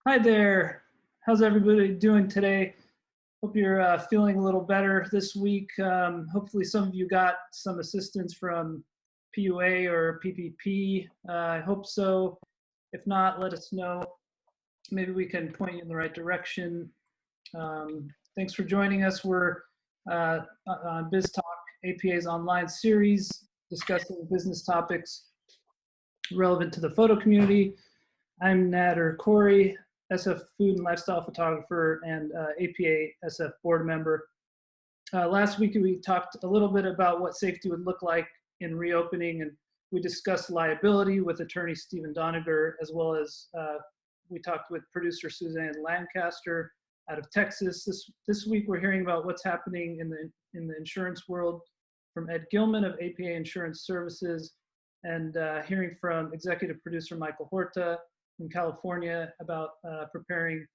Hi there. How's everybody doing today? Hope you're feeling a little better this week. Hopefully some of you got some assistance from PUA or PPP. I hope so. If not, let us know. Maybe we can point you in the right direction. Thanks for joining us. We're on Biz Talk, APA's online series discussing business topics relevant to the photo community. I'm Nat or Corey, SF food and lifestyle photographer and APA SF board member. Last week we talked a little bit about what safety would look like in reopening, and we discussed liability with attorney Stephen Doniger, as well as we talked with producer Suzanne Lancaster out of Texas. This week we're hearing about what's happening in the insurance world from Ed Gillman of APA Insurance Services, and hearing from executive producer Michael Horta in California about preparing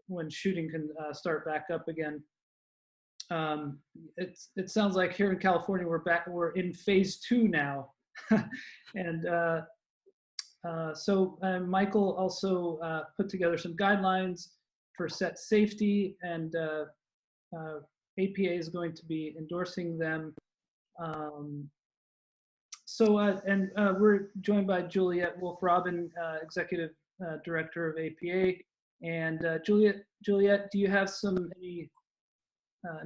when shooting can start back up again. It sounds like here in California we're in phase 2 now. And so Michael also put together some guidelines for set safety, and APA is going to be endorsing them. We're joined by Juliet Wolf-Robin, Executive Director of APA. And Juliet, do you have any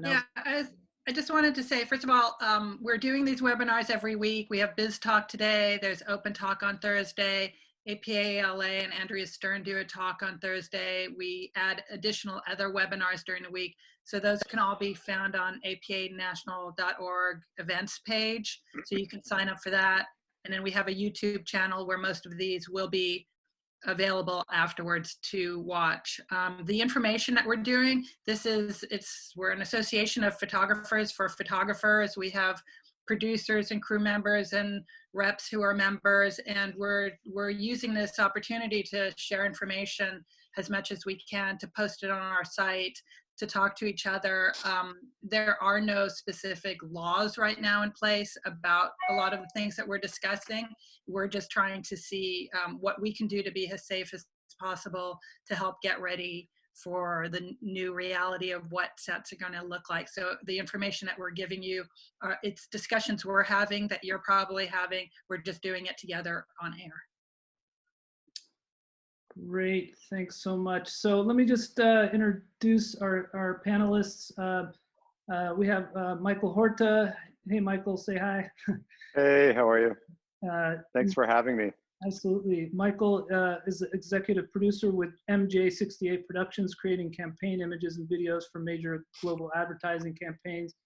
Yeah, I just wanted to say, first of all, we're doing these webinars every week. We have Biz Talk today. There's Open Talk on Thursday. APA LA and Andrea Stern do a talk on Thursday. We add additional other webinars during the week. So those can all be found on apanational.org events page. So you can sign up for that. And then we have a YouTube channel where most of these will be available afterwards to watch. The information that we're doing, we're an association of photographers for photographers. We have producers and crew members and reps who are members, and we're using this opportunity to share information as much as we can, to post it on our site, to talk to each other. There are no specific laws right now in place about a lot of the things that we're discussing. We're just trying to see what we can do to be as safe as possible to help get ready for the new reality of what sets are going to look like. So the information that we're giving you, it's discussions we're having that you're probably having. We're just doing it together on air. Great, thanks so much. So let me just introduce our panelists. We have Michael Horta. Hey, Michael, say hi. Hey, how are you? Thanks for having me. Absolutely. Michael is the executive producer with MJ68 Productions, creating campaign images and videos for major global advertising campaigns.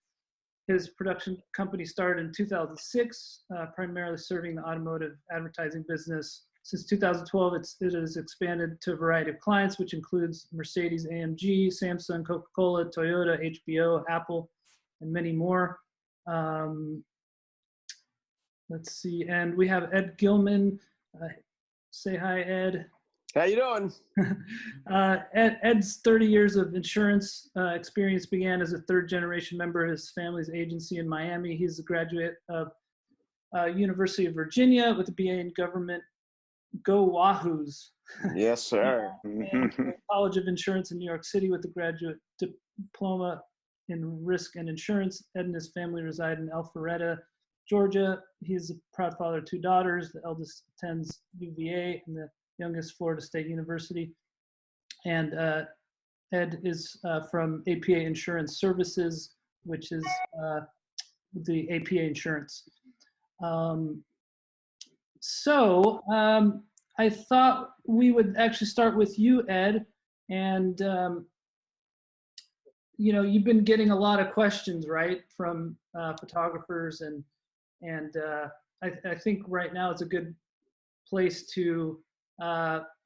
His production company started in 2006, primarily serving the automotive advertising business. Since 2012, it has expanded to a variety of clients, which includes Mercedes AMG, Samsung, Coca Cola, Toyota, HBO, Apple, and many more. Let's see, and we have Ed Gillman. Say hi, Ed. How you doing? Ed's 30 years of insurance experience began as a third-generation member of his family's agency in Miami. He's a graduate of University of Virginia with a BA in government. Go Wahoos. Yes, sir. And College of Insurance in New York City with a graduate diploma in risk and insurance. Ed and his family reside in Alpharetta, Georgia. He's a proud father of 2 daughters. The eldest attends UVA and the youngest Florida State University. And Ed is from APA Insurance Services, which is the APA Insurance. I thought we would actually start with you, Ed, and you've been getting a lot of questions, right, from photographers, and I think right now it's a good place to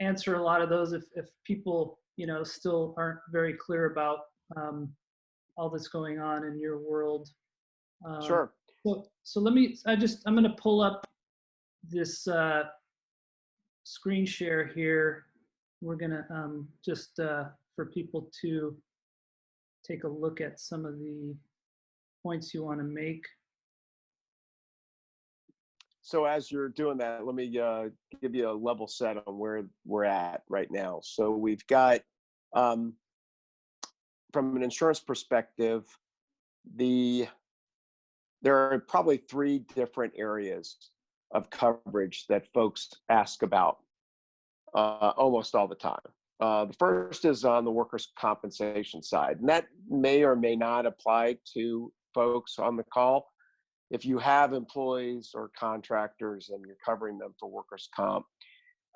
answer a lot of those if people still aren't very clear about all that's going on in your world. Sure. So let me. I'm going to pull up this screen share here. We're gonna just for people to take a look at some of the points you want to make. So as you're doing that, let me give you a level set on where we're at right now. So we've got, from an insurance perspective, there are probably 3 different areas of coverage that folks ask about almost all the time. The first is on the workers' compensation side, and that may or may not apply to folks on the call. If you have employees or contractors and you're covering them for workers' comp,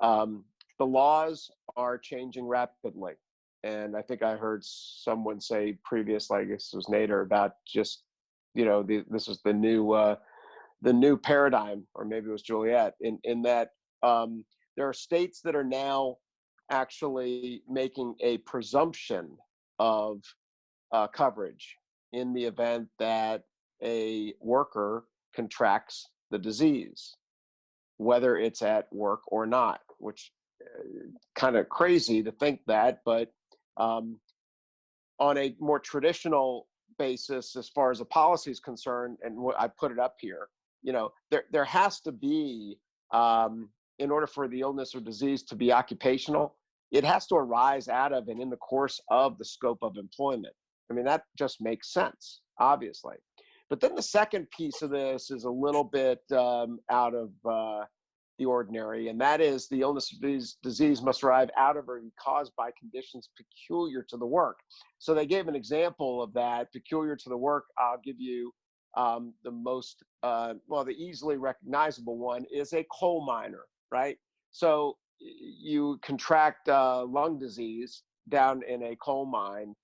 the laws are changing rapidly. And I think I heard someone say previously, I guess it was Nader, about just, this is the new paradigm, or maybe it was Juliet, in that there are states that are now actually making a presumption of coverage in the event that a worker contracts the disease, whether it's at work or not, which kind of crazy to think that, but on a more traditional basis, as far as a policy is concerned, and I put it up here, there has to be, in order for the illness or disease to be occupational, it has to arise out of and in the course of the scope of employment. I mean, that just makes sense, obviously. But then the second piece of this is a little bit out of the ordinary, and that is the illness or disease must arise out of or be caused by conditions peculiar to the work. So they gave an example of that, peculiar to the work. I'll give you the most, the easily recognizable one is a coal miner, right? So you contract lung disease down in a coal mine.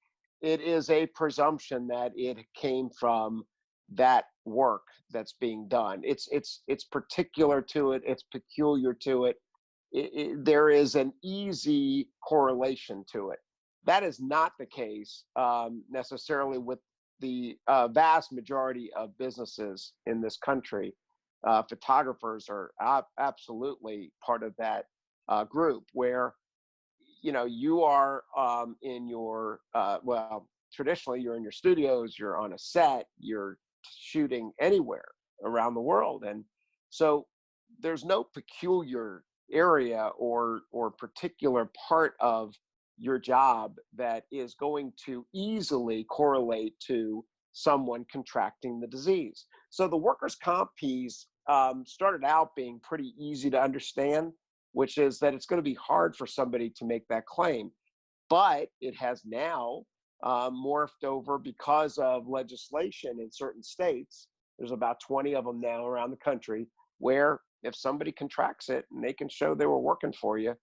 It is a presumption that it came from that work that's being done. It's particular to it. It's peculiar to it. There is an easy correlation to it. That is not the case necessarily with the vast majority of businesses in this country. Photographers are absolutely part of that group where, you are in your, traditionally you're in your studios, you're on a set, you're shooting anywhere around the world. And so there's no peculiar area or particular part of your job that is going to easily correlate to someone contracting the disease. So the workers' comp piece started out being pretty easy to understand, which is that it's going to be hard for somebody to make that claim. But it has now morphed over because of legislation in certain states. There's about 20 of them now around the country where if somebody contracts it and they can show they were working for you,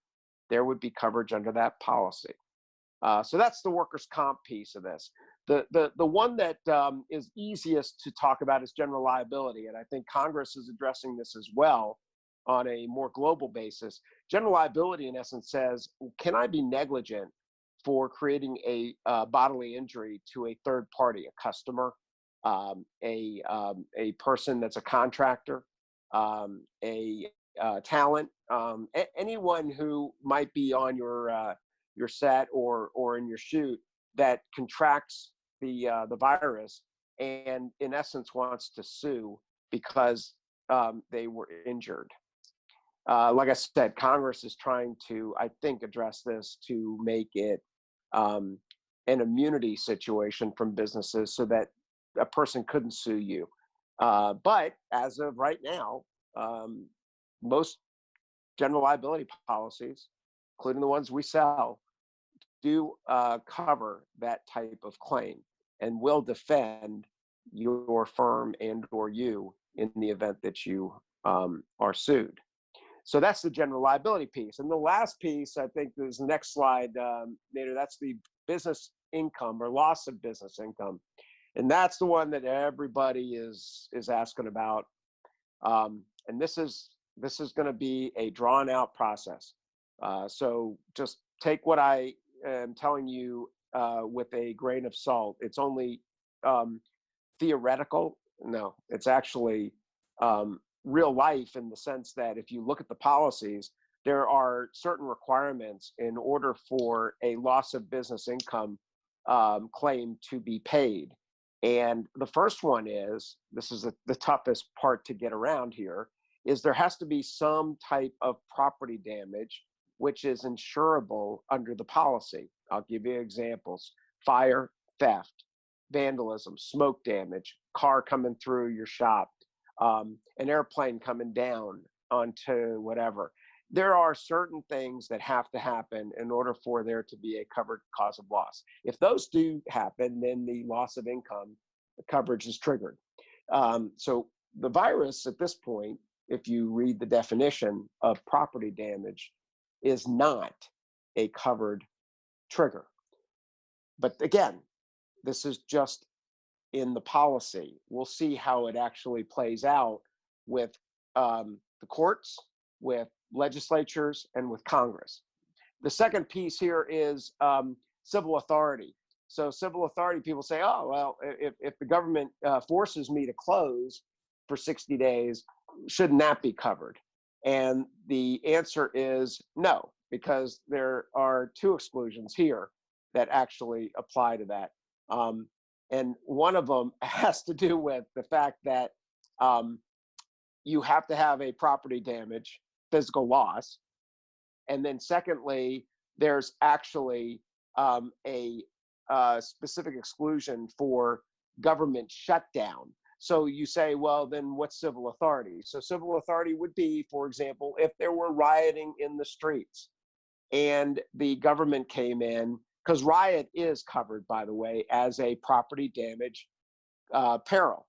there would be coverage under that policy. So that's the workers' comp piece of this. The one that is easiest to talk about is general liability, and I think Congress is addressing this as well on a more global basis. General liability, in essence, says, can I be negligent for creating a bodily injury to a third party, a customer, a person that's a contractor, a talent, anyone who might be on your set or in your shoot that contracts the virus and in essence wants to sue because they were injured. Like I said, Congress is trying to, I think, address this to make it an immunity situation from businesses so that a person couldn't sue you. But as of right now, most general liability policies, including the ones we sell, do cover that type of claim and will defend your firm and or you in the event that you are sued. So that's the general liability piece. And the last piece, I think, is the next slide, Nader, that's the business income or loss of business income. And that's the one that everybody is asking about. And this is going to be a drawn out process. So just take what I am telling you with a grain of salt. It's only theoretical. No, it's actually real life in the sense that if you look at the policies, there are certain requirements in order for a loss of business income claim to be paid. And the first one is, this is the toughest part to get around here, is there has to be some type of property damage which is insurable under the policy. I'll give you examples: fire, theft, vandalism, smoke damage, car coming through your shop, an airplane coming down onto whatever. There are certain things that have to happen in order for there to be a covered cause of loss. If those do happen, then the loss of income coverage is triggered. So the virus at this point, if you read the definition of property damage, is not a covered trigger. But again, this is just in the policy. We'll see how it actually plays out with the courts, with legislatures, and with Congress. The second piece here is civil authority. So civil authority, people say, oh, well, if the government forces me to close for 60 days, shouldn't that be covered? And the answer is no, because there are two exclusions here that actually apply to that. And one of them has to do with the fact that you have to have a property damage, physical loss. And then secondly, there's actually a specific exclusion for government shutdown. So you say, well, then what's civil authority? So civil authority would be, for example, if there were rioting in the streets and the government came in, because riot is covered, by the way, as a property damage peril.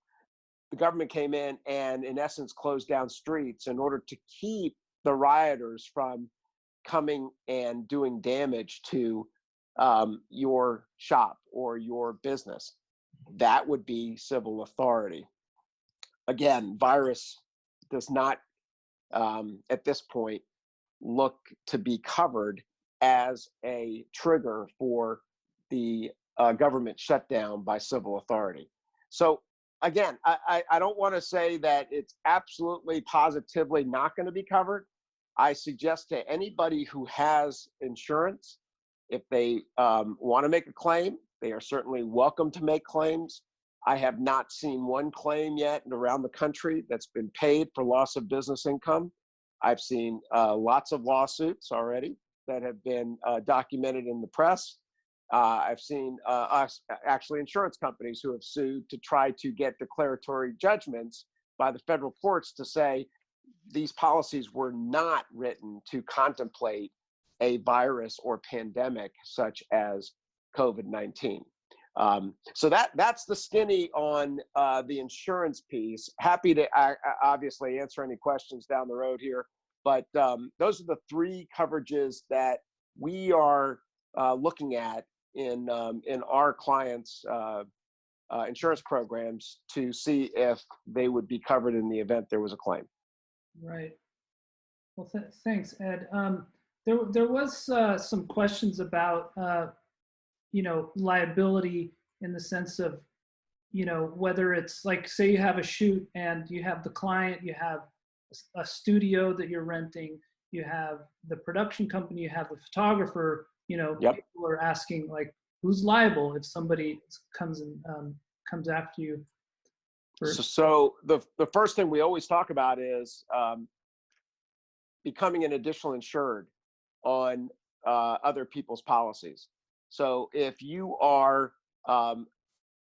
The government came in and, in essence, closed down streets in order to keep the rioters from coming and doing damage to your shop or your business. That would be civil authority. Again, virus does not, at this point, look to be covered as a trigger for the government shutdown by civil authority. So again, I don't want to say that it's absolutely positively not going to be covered. I suggest to anybody who has insurance, if they want to make a claim, they are certainly welcome to make claims. I have not seen one claim yet around the country that's been paid for loss of business income. I've seen lots of lawsuits already that have been documented in the press. I've seen actually insurance companies who have sued to try to get declaratory judgments by the federal courts to say these policies were not written to contemplate a virus or pandemic such as COVID-19. So that's the skinny on the insurance piece. Happy to obviously answer any questions down the road here, but those are the three coverages that we are looking at in our clients' insurance programs to see if they would be covered in the event there was a claim. Right. Well, thanks, Ed. There was some questions about liability in the sense of, whether it's like, say you have a shoot and you have the client, you have a studio that you're renting, you have the production company, you have the photographer, Yep. People are asking, like, who's liable if somebody comes after you? So the first thing we always talk about is becoming an additional insured on other people's policies. So if you are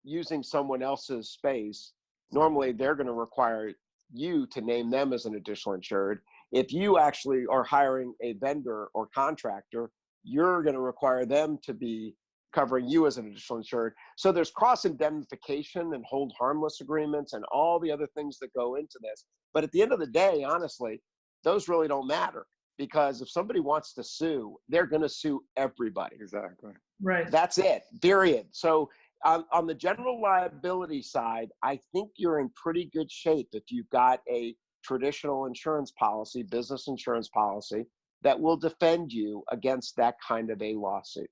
using someone else's space, normally they're going to require you to name them as an additional insured. If you actually are hiring a vendor or contractor, you're going to require them to be covering you as an additional insured. So there's cross indemnification and hold harmless agreements and all the other things that go into this. But at the end of the day, honestly, those really don't matter, because if somebody wants to sue, they're going to sue everybody. Exactly. Right. That's it, period. So on the general liability side, I think you're in pretty good shape if you've got a traditional insurance policy, business insurance policy, that will defend you against that kind of a lawsuit.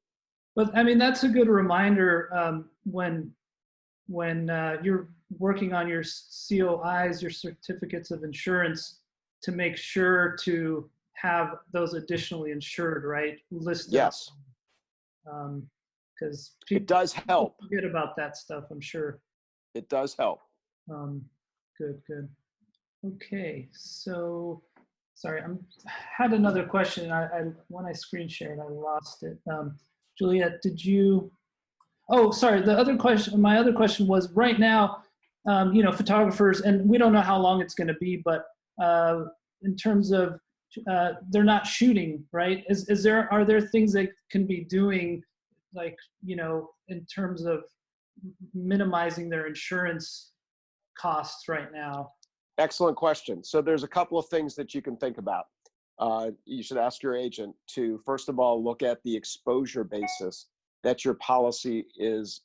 But I mean, that's a good reminder when you're working on your COIs, your certificates of insurance, to make sure to have those additionally insured, right? Listed. Yes. Because it does help. Forget about that stuff, I'm sure. It does help. Good. Okay, so sorry, had another question. When I screen shared, I lost it. Juliet, did you? Oh, sorry. The other question, my other question was, right now, photographers, and we don't know how long it's going to be, but in terms of they're not shooting, right? Are there things they can be doing, like, in terms of minimizing their insurance costs right now? Excellent question. So there's a couple of things that you can think about. You should ask your agent to, first of all, look at the exposure basis that your policy is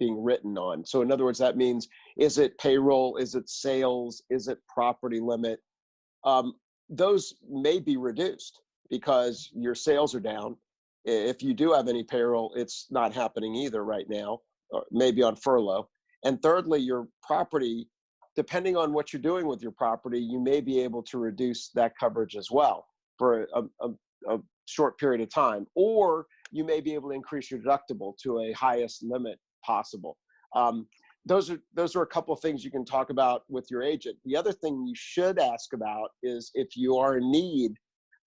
being written on. So in other words, that means, is it payroll? Is it sales? Is it property limit? Those may be reduced because your sales are down. If you do have any payroll, it's not happening either right now, or maybe on furlough. And thirdly, your property, depending on what you're doing with your property, you may be able to reduce that coverage as well for a short period of time, or you may be able to increase your deductible to a highest limit possible. Those are a couple of things you can talk about with your agent. The other thing you should ask about is, if you are in need,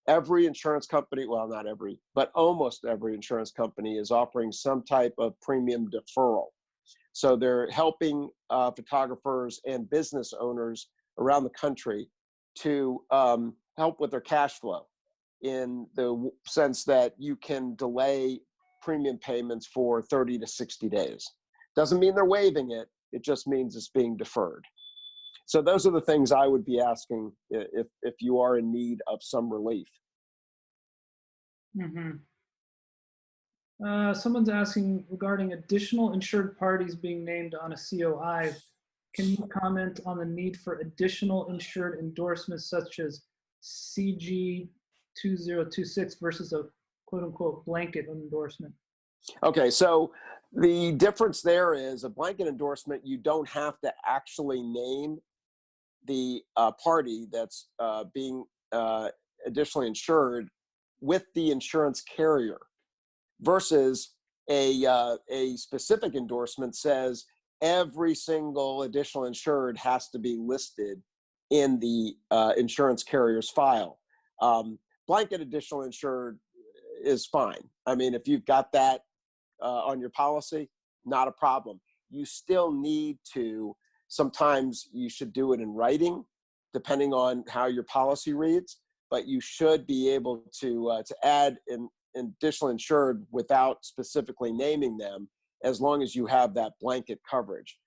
every insurance company, well, not every, but almost every insurance company is offering some type of premium deferral. So they're helping photographers and business owners around the country to help with their cash flow, in the sense that you can delay premium payments for 30 to 60 days. Doesn't mean they're waiving it. It just means it's being deferred. So those are the things I would be asking if you are in need of some relief. Mm-hmm. Someone's asking regarding additional insured parties being named on a COI. Can you comment on the need for additional insured endorsements, such as CG 2026 versus a quote-unquote blanket endorsement? Okay, so the difference there is, a blanket endorsement, you don't have to actually name the party that's being additionally insured with the insurance carrier, versus a specific endorsement says every single additional insured has to be listed in the insurance carrier's file. Blanket additional insured is fine. I mean, if you've got that on your policy, not a problem. You still need to, sometimes you should do it in writing, depending on how your policy reads, but you should be able to add an additional insured without specifically naming them, as long as you have that blanket coverage.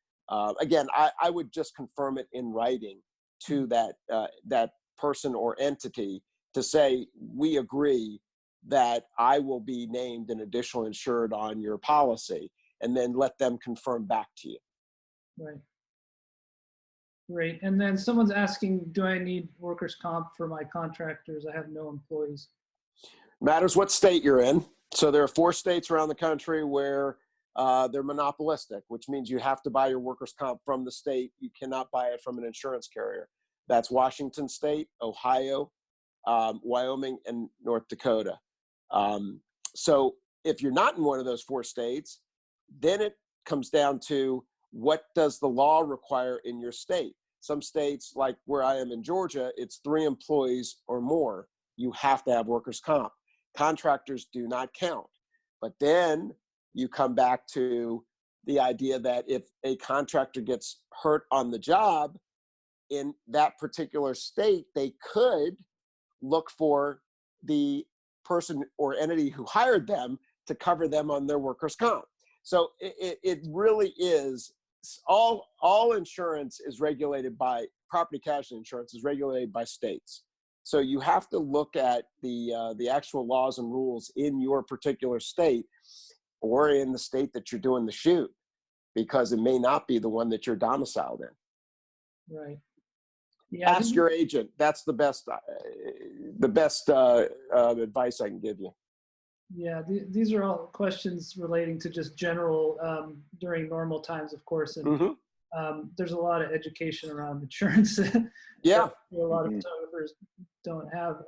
Again, I would just confirm it in writing to that person or entity to say, we agree that I will be named an additional insured on your policy, and then let them confirm back to you. Right. Great. And then someone's asking, do I need workers' comp for my contractors? I have no employees. Matters what state you're in. So there are 4 states around the country where they're monopolistic, which means you have to buy your workers' comp from the state. You cannot buy it from an insurance carrier. That's Washington State, Ohio, Wyoming, and North Dakota. So if you're not in one of those 4 states, then it comes down to, what does the law require in your state? Some states, like where I am in Georgia, it's 3 employees or more. You have to have workers' comp. Contractors do not count. But then you come back to the idea that if a contractor gets hurt on the job in that particular state, they could look for the person or entity who hired them to cover them on their workers' comp. So it really is, all insurance is regulated by, property casualty insurance is regulated by states. So you have to look at the actual laws and rules in your particular state, or in the state that you're doing the shoot, because it may not be the one that you're domiciled in. Right. Yeah. Ask your agent. That's the best advice I can give you. Yeah, these are all questions relating to just general during normal times, of course, and there's a lot of education around insurance. Yeah, a lot of photographers don't have.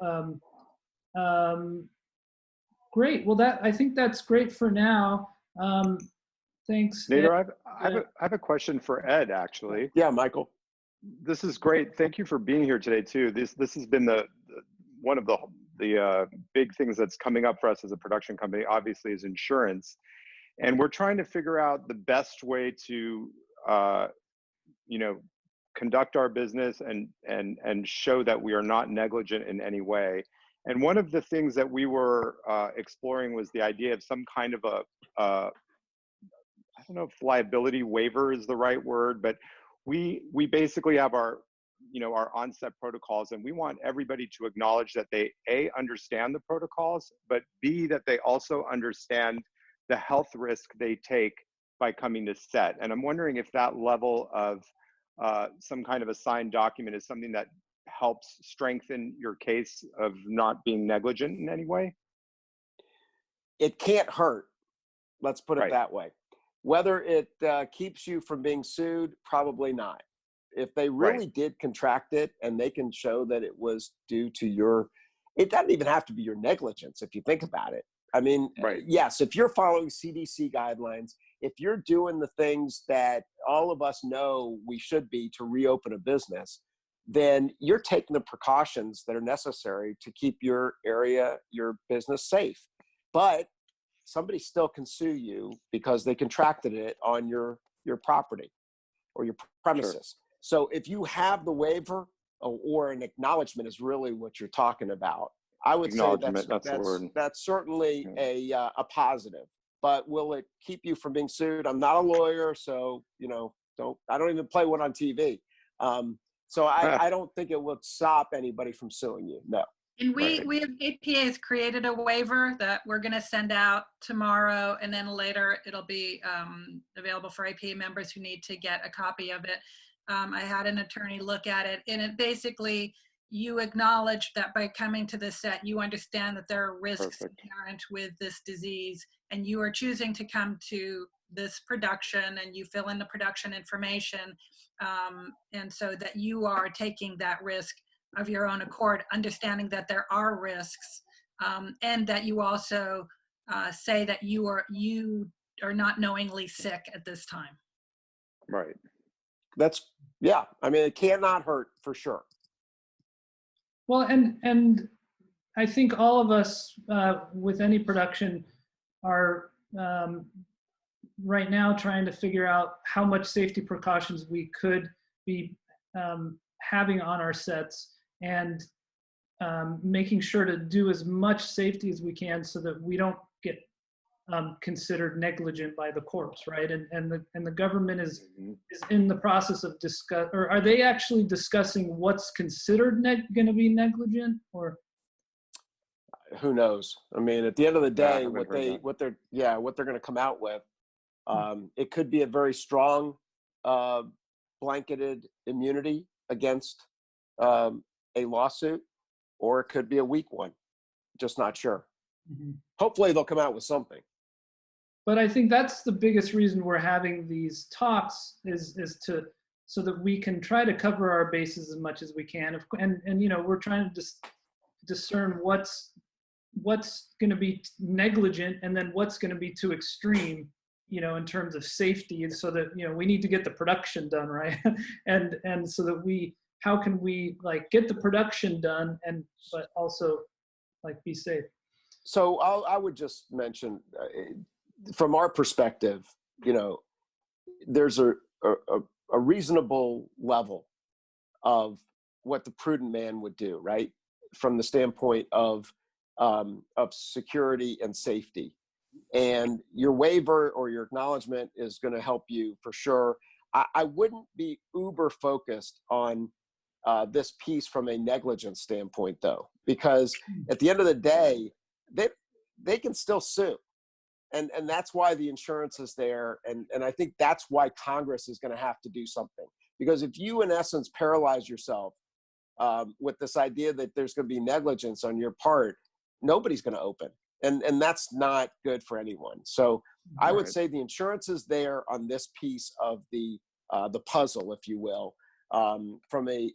Great. Well, I think that's great for now. Thanks. Nader, I have a question for Ed, actually. Yeah, Michael. This is great. Thank you for being here today too. This has been one of the big things that's coming up for us as a production company, obviously, is insurance. And we're trying to figure out the best way to, conduct our business and show that we are not negligent in any way. And one of the things that we were exploring was the idea of some kind of I don't know if liability waiver is the right word, but we basically have our onset protocols, and we want everybody to acknowledge that they A, understand the protocols, but B, that they also understand the health risk they take by coming to set. And I'm wondering if that level of some kind of a signed document is something that helps strengthen your case of not being negligent in any way. It can't hurt. Let's put it Right. that way. Whether it keeps you from being sued, probably not. If they really did contract it and they can show that it was due to it doesn't even have to be your negligence if you think about it. I mean, yes, if you're following CDC guidelines, if you're doing the things that all of us know we should be to reopen a business, then you're taking the precautions that are necessary to keep your area, your business safe. But somebody still can sue you because they contracted it on your property or your premises. Sure. So if you have the waiver or an acknowledgement is really what you're talking about, I would say that's certainly a positive. But will it keep you from being sued? I'm not a lawyer, so I don't even play one on TV. So I don't think it will stop anybody from suing you. No. And we have APA has created a waiver that we're going to send out tomorrow, and then later it'll be available for APA members who need to get a copy of it. I had an attorney look at it, and it basically, you acknowledge that by coming to the set, you understand that there are risks inherent with this disease, and you are choosing to come to this production, and you fill in the production information, and so that you are taking that risk of your own accord, understanding that there are risks, and that you also say that you are not knowingly sick at this time. Right. I mean, it cannot hurt for sure. Well, and I think all of us with any production are right now trying to figure out how much safety precautions we could be having on our sets, and making sure to do as much safety as we can so that we don't get considered negligent by the courts, right? And the government is in the process of or are they actually discussing what's considered going to be negligent, or? Who knows? I mean, at the end of the day, what they're going to come out with, it could be a very strong blanketed immunity against a lawsuit, or it could be a weak one. Just not sure. Mm-hmm. Hopefully they'll come out with something. But I think that's the biggest reason we're having these talks is so that we can try to cover our bases as much as we can. And we're trying to discern what's going to be negligent and then what's going to be too extreme, in terms of safety, and so that, we need to get the production done, right? and so that how can we get the production done but also be safe? So I would just mention, from our perspective, there's a reasonable level of what the prudent man would do, right? From the standpoint of security and safety. And your waiver or your acknowledgement is going to help you for sure. I wouldn't be uber focused on this piece from a negligence standpoint, though, because at the end of the day, they can still sue. And that's why the insurance is there. And I think that's why Congress is going to have to do something. Because if you, in essence, paralyze yourself with this idea that there's going to be negligence on your part, nobody's going to open. And that's not good for anyone. So I would say the insurance is there on this piece of the puzzle, if you will, from a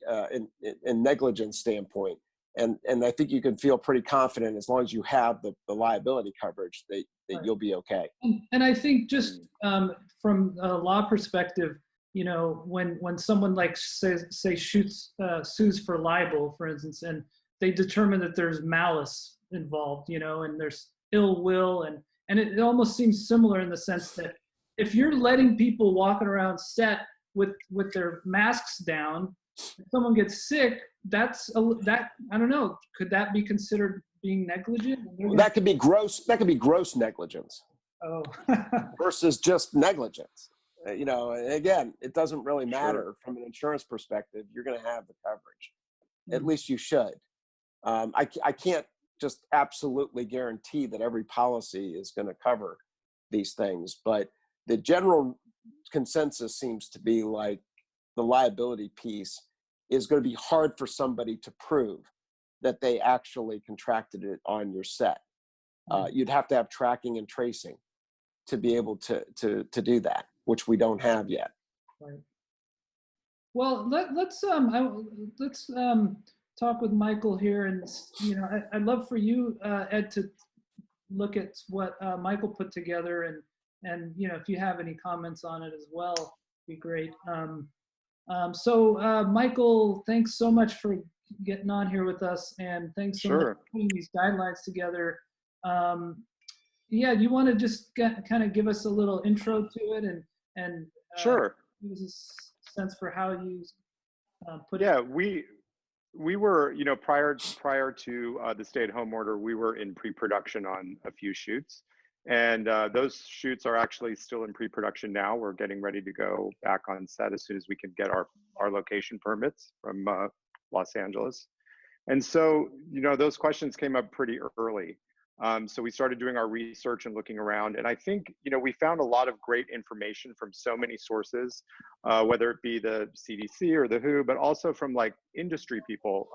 negligence standpoint. And I think you can feel pretty confident as long as you have the liability coverage that you'll be okay. And I think just from a law perspective, when someone like say sues for libel, for instance, and they determine that there's malice involved, and there's ill will, and it almost seems similar in the sense that if you're letting people walking around set with their masks down, if someone gets sick, that I don't know, could that be considered being negligent? That could be gross. That could be gross negligence. Oh. Versus just negligence. Again, it doesn't really matter from an insurance perspective. You're going to have the coverage. At least you should. I can't just absolutely guarantee that every policy is going to cover these things, but the general consensus seems to be like the liability piece is going to be hard for somebody to prove that they actually contracted it on your set. You'd have to have tracking and tracing to be able to do that, which we don't have yet. Right. Well, let's talk with Michael here, and I'd love for you, Ed, to look at what Michael put together, and if you have any comments on it as well, it'd be great. So Michael, thanks so much for getting on here with us, and thanks so much for putting these guidelines together. Yeah, you want to just kind of give us a little intro to it, and sure, give us a sense for how you put it. Yeah, we were, prior to the stay-at-home order, we were in pre-production on a few shoots, and those shoots are actually still in pre-production now. We're getting ready to go back on set as soon as we can get our location permits from Los Angeles. And so, those questions came up pretty early. So we started doing our research and looking around, and I think, we found a lot of great information from so many sources, whether it be the CDC or the WHO, but also from like industry people,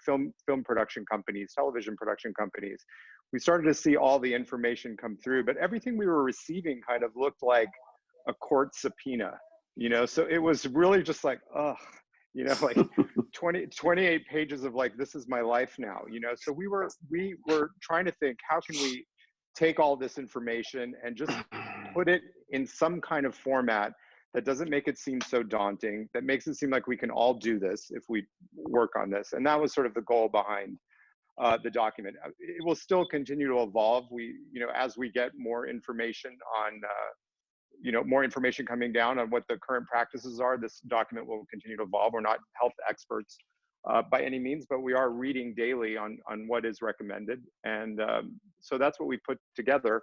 film production companies, television production companies. We started to see all the information come through, but everything we were receiving kind of looked like a court subpoena, so it was really just like, ugh. Like 28 pages of like, this is my life now, so we were trying to think, how can we take all this information and just put it in some kind of format that doesn't make it seem so daunting, that makes it seem like we can all do this if we work on this. And that was sort of the goal behind the document. It will still continue to evolve. As we get more information on more information coming down on what the current practices are, this document will continue to evolve. We're not health experts by any means, but we are reading daily on what is recommended. And so that's what we put together.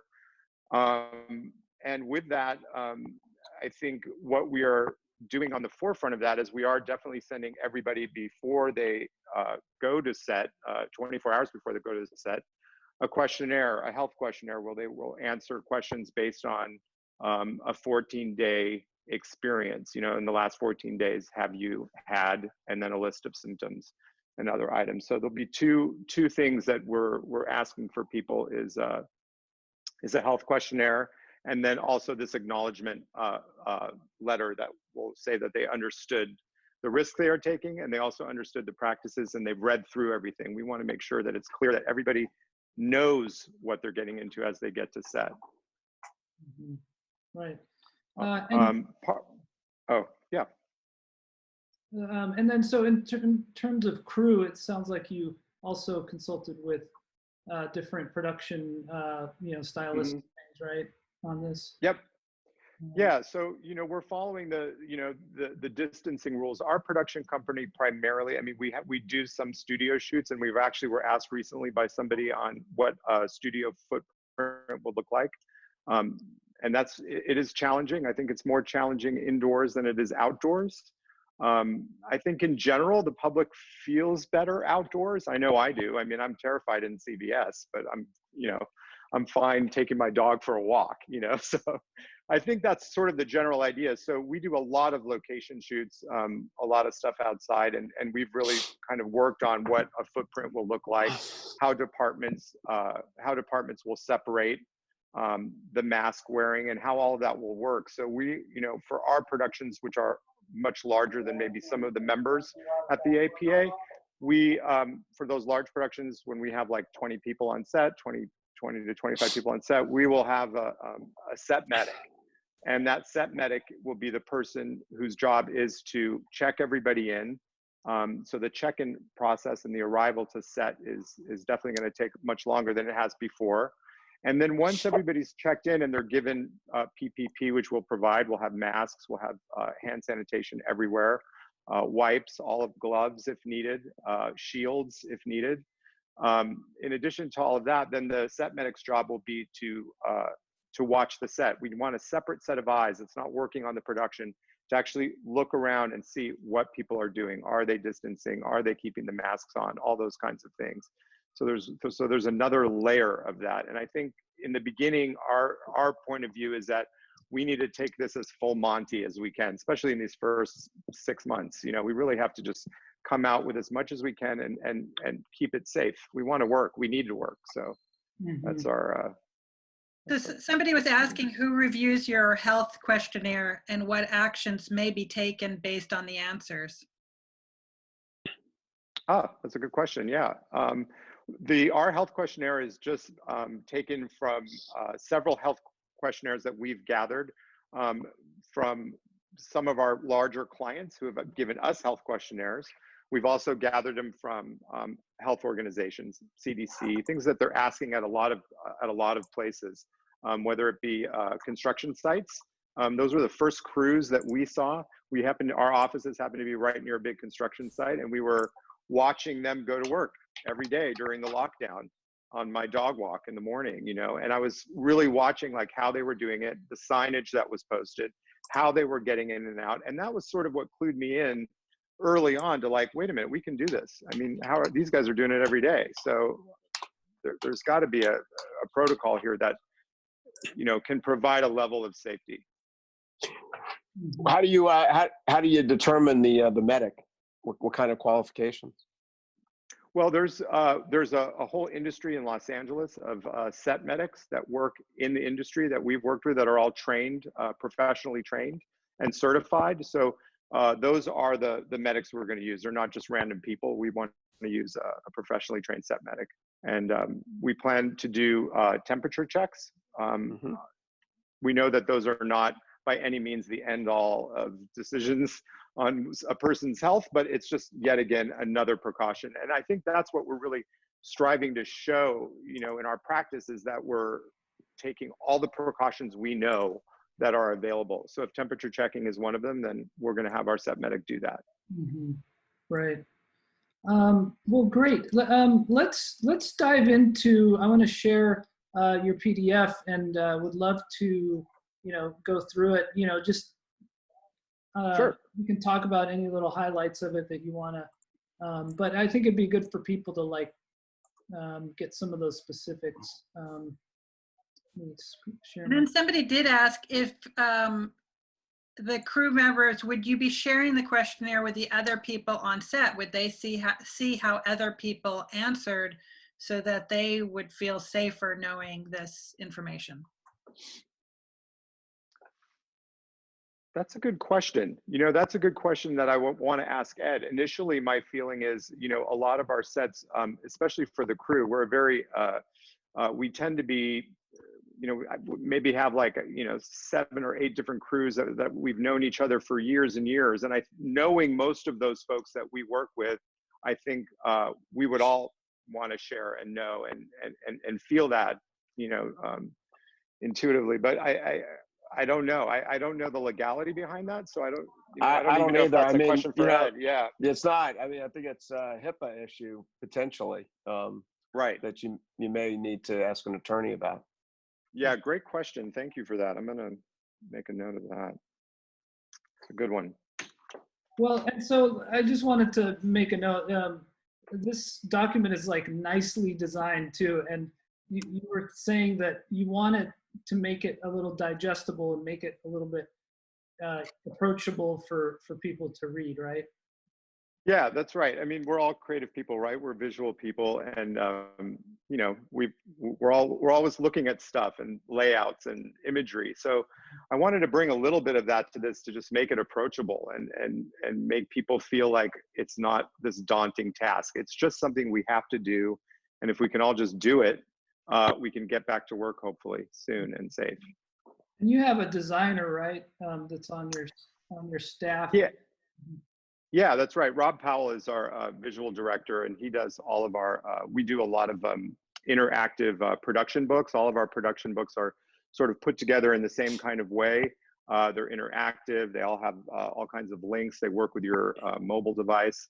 And with that, I think what we are doing on the forefront of that is we are definitely sending everybody before they go to set, 24 hours before they go to set, a questionnaire, a health questionnaire, where they will answer questions based on a 14-day experience. In the last 14 days, have you had, and then a list of symptoms and other items. So there'll be two things that we're asking for people is a health questionnaire, and then also this acknowledgement letter that will say that they understood the risk they are taking, and they also understood the practices, and they've read through everything. We want to make sure that it's clear that everybody knows what they're getting into as they get to set. Mm-hmm. Right. Yeah. And then, so in terms of crew, it sounds like you also consulted with different production, stylists, things, right, on this? Yep. Yeah. So, we're following the distancing rules. Our production company primarily, we do some studio shoots, and we're asked recently by somebody on what a studio footprint would look like. And it is challenging. I think it's more challenging indoors than it is outdoors. I think in general, the public feels better outdoors. I know I do. I'm terrified in CBS, but I'm fine taking my dog for a walk, so I think that's sort of the general idea. So we do a lot of location shoots, a lot of stuff outside, and we've really kind of worked on what a footprint will look like, how departments will separate the mask wearing, and how all of that will work. So we, for our productions, which are much larger than maybe some of the members at the APA, we, for those large productions, when we have like 20 people on set, 20 to 25 people on set, we will have a set medic. And that set medic will be the person whose job is to check everybody in. So the check-in process and the arrival to set is definitely going to take much longer than it has before. And then once everybody's checked in and they're given PPP, which we'll provide, we'll have masks, we'll have hand sanitation everywhere, wipes, olive gloves if needed, shields if needed. In addition to all of that, then the set medic's job will be to watch the set. We want a separate set of eyes that's not working on the production to actually look around and see what people are doing. Are they distancing? Are they keeping the masks on? All those kinds of things. So there's another layer of that. And I think in the beginning, our point of view is that we need to take this as full Monty as we can, especially in these first 6 months. You know, we really have to just come out with as much as we can and keep it safe. We want to work. We need to work. So that's our. So somebody was asking who reviews your health questionnaire and what actions may be taken based on the answers. That's a good question. Yeah. Our health questionnaire is just taken from several health questionnaires that we've gathered from some of our larger clients who have given us health questionnaires. We've also gathered them from health organizations, CDC, things that they're asking at a lot of places, whether it be construction sites. Those were the first crews that we saw. Our offices happened to be right near a big construction site, and we were watching them go to work every day during the lockdown on my dog walk in the morning, you know, and I was really watching like how they were doing it, the signage that was posted, how they were getting in and out. And that was sort of what clued me in early on to like, wait a minute, we can do this. I mean, these guys are doing it every day. So there's got to be a protocol here that, you know, can provide a level of safety. How do you determine the medic? What kind of qualifications? Well, there's a whole industry in Los Angeles of set medics that work in the industry that we've worked with that are all trained, professionally trained and certified. So those are the medics we're going to use. They're not just random people. We want to use a professionally trained set medic. And we plan to do temperature checks. We know that those are not by any means the end all of decisions on a person's health, but it's just yet again another precaution. And I think that's what we're really striving to show, you know, in our practice, is that we're taking all the precautions we know that are available. So if temperature checking is one of them, then we're going to have our set medic do that. Right. Well, great. Let's dive into. I want to share your PDF and would love to, you know, go through it. You know, just sure. You can talk about any little highlights of it that you want to. But I think it'd be good for people to like get some of those specifics. And then somebody did ask if the crew members, would you be sharing the questionnaire with the other people on set? Would they see how other people answered so that they would feel safer knowing this information? That's a good question. You know, that's a good question that I want to ask Ed. Initially, my feeling is, you know, a lot of our sets, especially for the crew, we're very, we tend to be, you know, maybe have like, you know, 7 or 8 different crews that we've known each other for years and years. And knowing most of those folks that we work with, I think we would all want to share and know and feel that, you know, intuitively. But I don't know. I don't know the legality behind that, so I don't. You know, I don't even know if that's a question for Ed. Yeah, it's not. I mean, I think it's a HIPAA issue potentially. Right. That you may need to ask an attorney about. Yeah, great question. Thank you for that. I'm gonna make a note of that. It's a good one. Well, and so I just wanted to make a note. This document is like nicely designed too, and you were saying that you wanted to make it a little digestible and make it a little bit approachable for people to read, right? Yeah, that's right. I mean, we're all creative people, right? We're visual people, and you know, we're always looking at stuff and layouts and imagery. So I wanted to bring a little bit of that to this to just make it approachable and make people feel like it's not this daunting task. It's just something we have to do, and if we can all just do it, we can get back to work hopefully soon and safe. And you have a designer, right? That's on your staff. Yeah. Yeah, that's right. Rob Powell is our visual director, and he does all of our, we do a lot of interactive production books. All of our production books are sort of put together in the same kind of way. They're interactive. They all have all kinds of links. They work with your mobile device.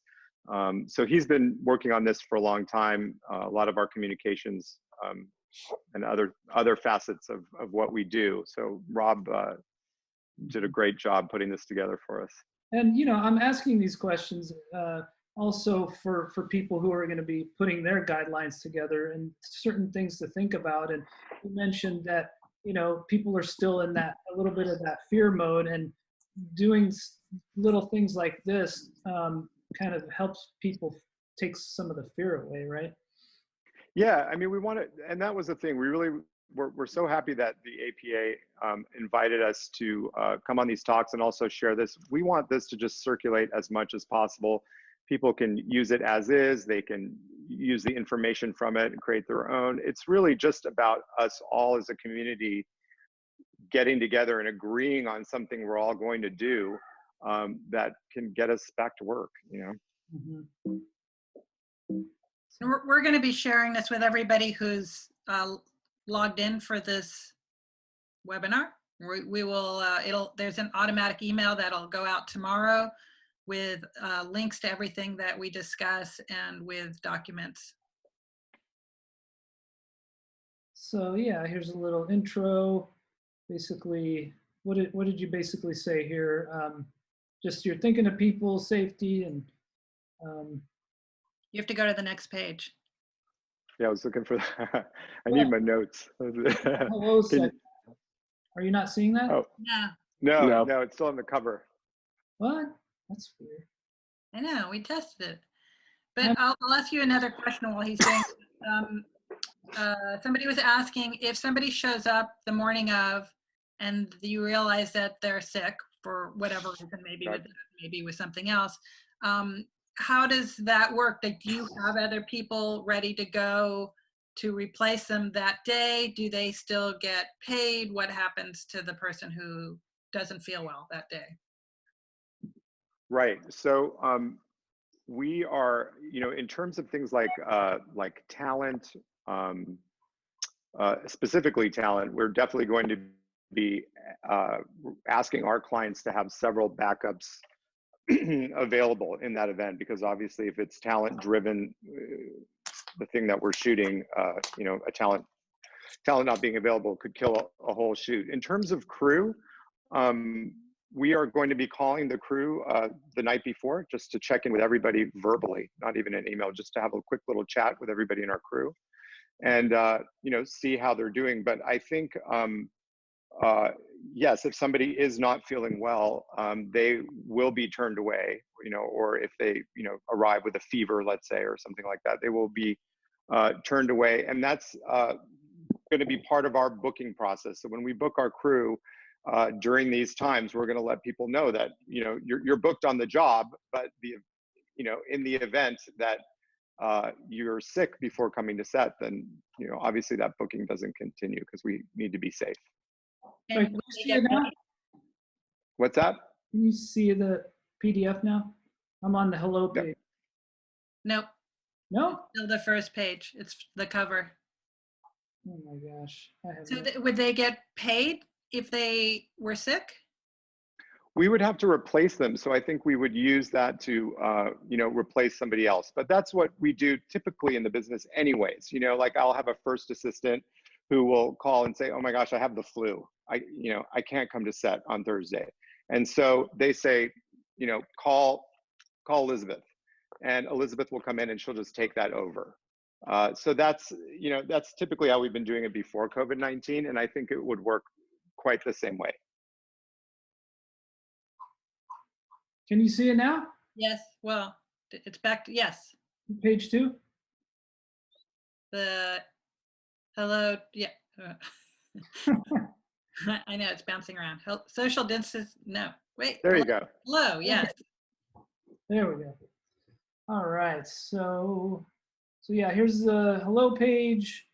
So he's been working on this for a long time. A lot of our communications and other facets of what we do. So Rob did a great job putting this together for us. And I'm asking these questions also for people who are going to be putting their guidelines together and certain things to think about. And you mentioned that people are still in a little bit of that fear mode, and doing little things like this kind of helps people take some of the fear away, right? Yeah, I mean, we want to, and that was the thing. We're so happy that the APA invited us to come on these talks and also share this. We want this to just circulate as much as possible. People can use it as is. They can use the information from it and create their own. It's really just about us all as a community getting together and agreeing on something we're all going to do that can get us back to work, Mm-hmm. So we're going to be sharing this with everybody who's logged in for this webinar. We will, there's an automatic email that'll go out tomorrow with links to everything that we discuss and with documents. So yeah, here's a little intro. Basically, what did you basically say here? Just you're thinking of people, safety, and you have to go to the next page. Yeah, I was looking for that. I need my notes. Hello, are you not seeing that? Oh, no, it's still on the cover. What? That's weird. I know, we tested it. But I'll ask you another question while he's doing it. Somebody was asking if somebody shows up the morning of and you realize that they're sick for whatever reason, maybe with something else. How does that work? Like, do you have other people ready to go to replace them that day? Do they still get paid? What happens to the person who doesn't feel well that day? Right. So we are, in terms of things like talent, specifically talent, we're definitely going to be asking our clients to have several backups available in that event, because obviously if it's talent driven, the thing that we're shooting, a talent not being available could kill a whole shoot. In terms of crew, we are going to be calling the crew the night before just to check in with everybody verbally, not even an email, just to have a quick little chat with everybody in our crew and see how they're doing. But I think yes, if somebody is not feeling well, they will be turned away, or if they, arrive with a fever, let's say, or something like that, they will be turned away. And that's going to be part of our booking process. So when we book our crew during these times, we're going to let people know that, you're booked on the job, but in the event that you're sick before coming to set, then, obviously that booking doesn't continue because we need to be safe. Wait, can you see it now? What's that? Can you see the PDF now? I'm on the hello page. Nope. No? Still the first page. It's the cover. Oh my gosh. So would they get paid if they were sick? We would have to replace them. So I think we would use that to, replace somebody else. But that's what we do typically in the business anyways. Like I'll have a first assistant who will call and say, oh my gosh, I have the flu. I can't come to set on Thursday. And so they say, call Elizabeth, and Elizabeth will come in and she'll just take that over. So that's typically how we've been doing it before COVID-19. And I think it would work quite the same way. Can you see it now? Yes. Well, it's back to, yes. Page 2? The hello, yeah. I know it's bouncing around. Social distance, no. Wait. There you go. Hello, yes. There we go. All right, so yeah, here's the hello page.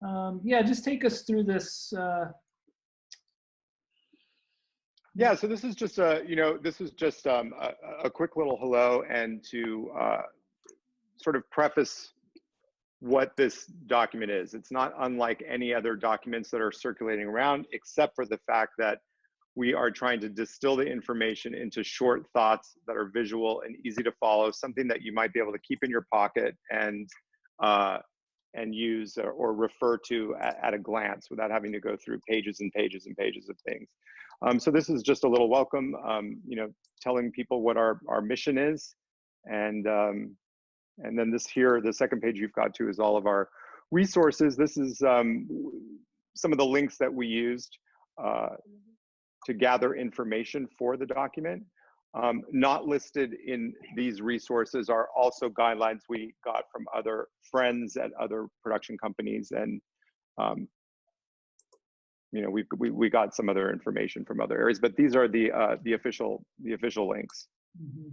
Yeah, just take us through this Yeah, so this is just a quick little hello, and to sort of preface what this document is. It's not unlike any other documents that are circulating around, except for the fact that we are trying to distill the information into short thoughts that are visual and easy to follow, something that you might be able to keep in your pocket and use or refer to at a glance without having to go through pages and pages and pages of things. So this is just a little welcome, telling people what our mission is. And then this here, the second page you've got to, is all of our resources. This is some of the links that we used to gather information for the document. Not listed in these resources are also guidelines we got from other friends at other production companies, and we got some other information from other areas, but these are the official links. Mm-hmm.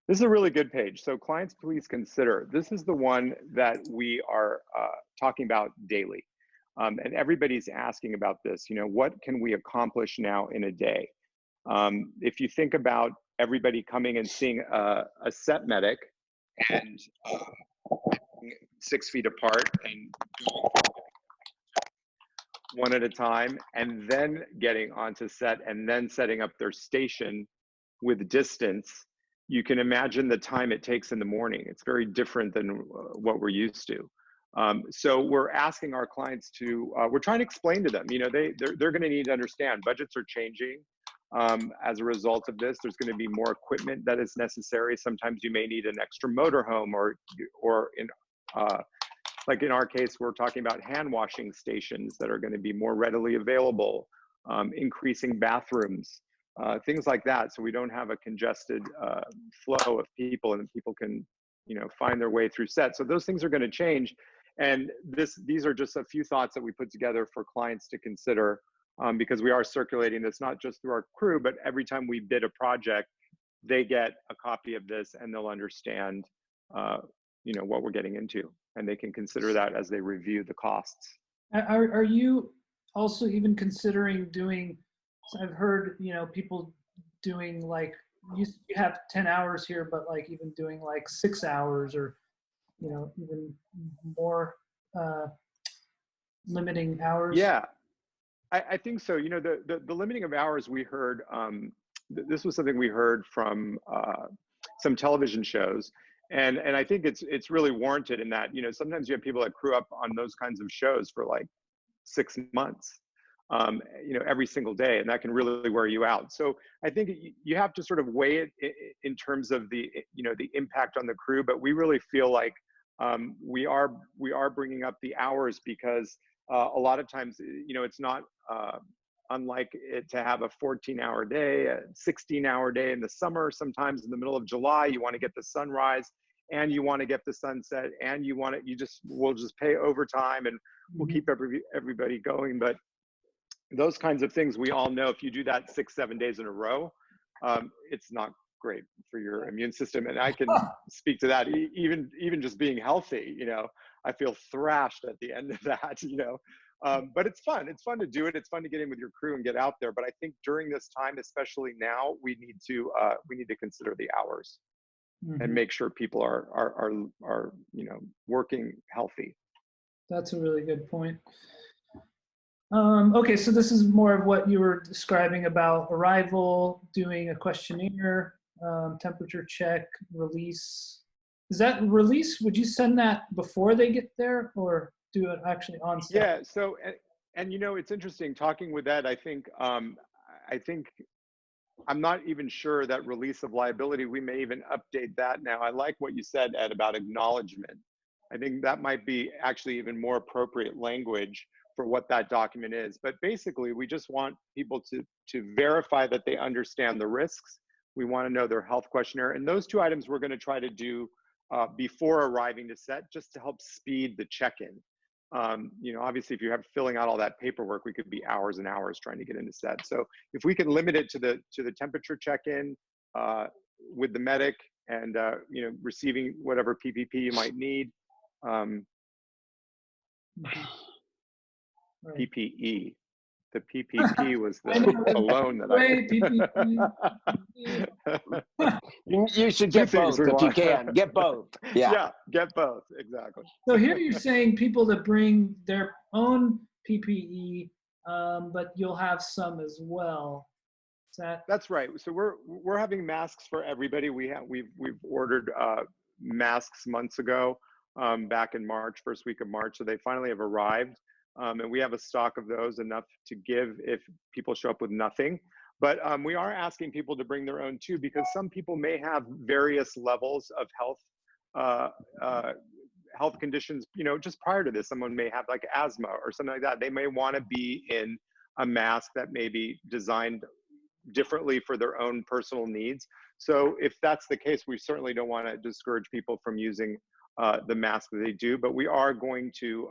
This is a really good page. So clients, please consider. This is the one that we are talking about daily. And everybody's asking about this, what can we accomplish now in a day? If you think about everybody coming and seeing a set medic and 6 feet apart and one at a time, and then getting onto set and then setting up their station with distance, you can imagine the time it takes in the morning. It's very different than what we're used to. So we're asking our clients to, we're trying to explain to them, they're going to need to understand budgets are changing. As a result of this, there's going to be more equipment that is necessary. Sometimes you may need an extra motorhome, or like in our case, we're talking about hand washing stations that are going to be more readily available, increasing bathrooms, things like that. So we don't have a congested flow of people, and people can, find their way through set. So those things are going to change. And these are just a few thoughts that we put together for clients to consider, because we are circulating this not just through our crew, but every time we bid a project, they get a copy of this and they'll understand, what we're getting into, and they can consider that as they review the costs. Are you also even considering doing, I've heard, people doing like, you have 10 hours here, but like even doing like 6 hours, or, even more limiting hours? Yeah, I think so. The limiting of hours we heard, this was something we heard from some television shows. And I think it's really warranted in that, sometimes you have people that crew up on those kinds of shows for like 6 months, every single day, and that can really wear you out. So I think you have to sort of weigh it in terms of the impact on the crew, but we really feel like we are bringing up the hours because a lot of times, it's not unlike it to have a 14-hour day, a 16-hour day in the summer. Sometimes in the middle of July, you want to get the sunrise and you want to get the sunset, and we'll just pay overtime, and we'll keep everybody going. But those kinds of things, we all know, if you do that 6-7 days in a row, it's not great for your immune system. And I can speak to that. Even just being healthy, I feel thrashed at the end of that, but it's fun. It's fun to do it. It's fun to get in with your crew and get out there. But I think during this time, especially now, we need to consider the hours and make sure people are working healthy. That's a really good point. Okay, so this is more of what you were describing about arrival, doing a questionnaire, temperature check, release. Is that release? Would you send that before they get there, or do it actually on set? Yeah. So, and it's interesting talking with Ed. I think I'm not even sure that release of liability, we may even update that now. I like what you said, Ed, about acknowledgement. I think that might be actually even more appropriate language for what that document is. But basically, we just want people to verify that they understand the risks. We want to know their health questionnaire. And those 2 items we're going to try to do before arriving to set, just to help speed the check-in. Obviously, if you have filling out all that paperwork, we could be hours and hours trying to get into set. So if we can limit it to the temperature check-in with the medic, and receiving whatever PPP you might need, Right. PPE. The PPP was I know, the loan that way, You should Two get things both we if you want. can. Get both. Yeah. Yeah, get both, exactly. So here you're saying people that bring their own PPE, but you'll have some as well. Is that? That's right. So we're having masks for everybody. We've ordered masks months ago, back in March, first week of March. So they finally have arrived, and we have a stock of those, enough to give if people show up with nothing. But we are asking people to bring their own too, because some people may have various levels of health conditions. You know, just prior to this, someone may have like asthma or something like that. They may want to be in a mask that may be designed differently for their own personal needs. So if that's the case, we certainly don't want to discourage people from using the mask that they do, but we are going to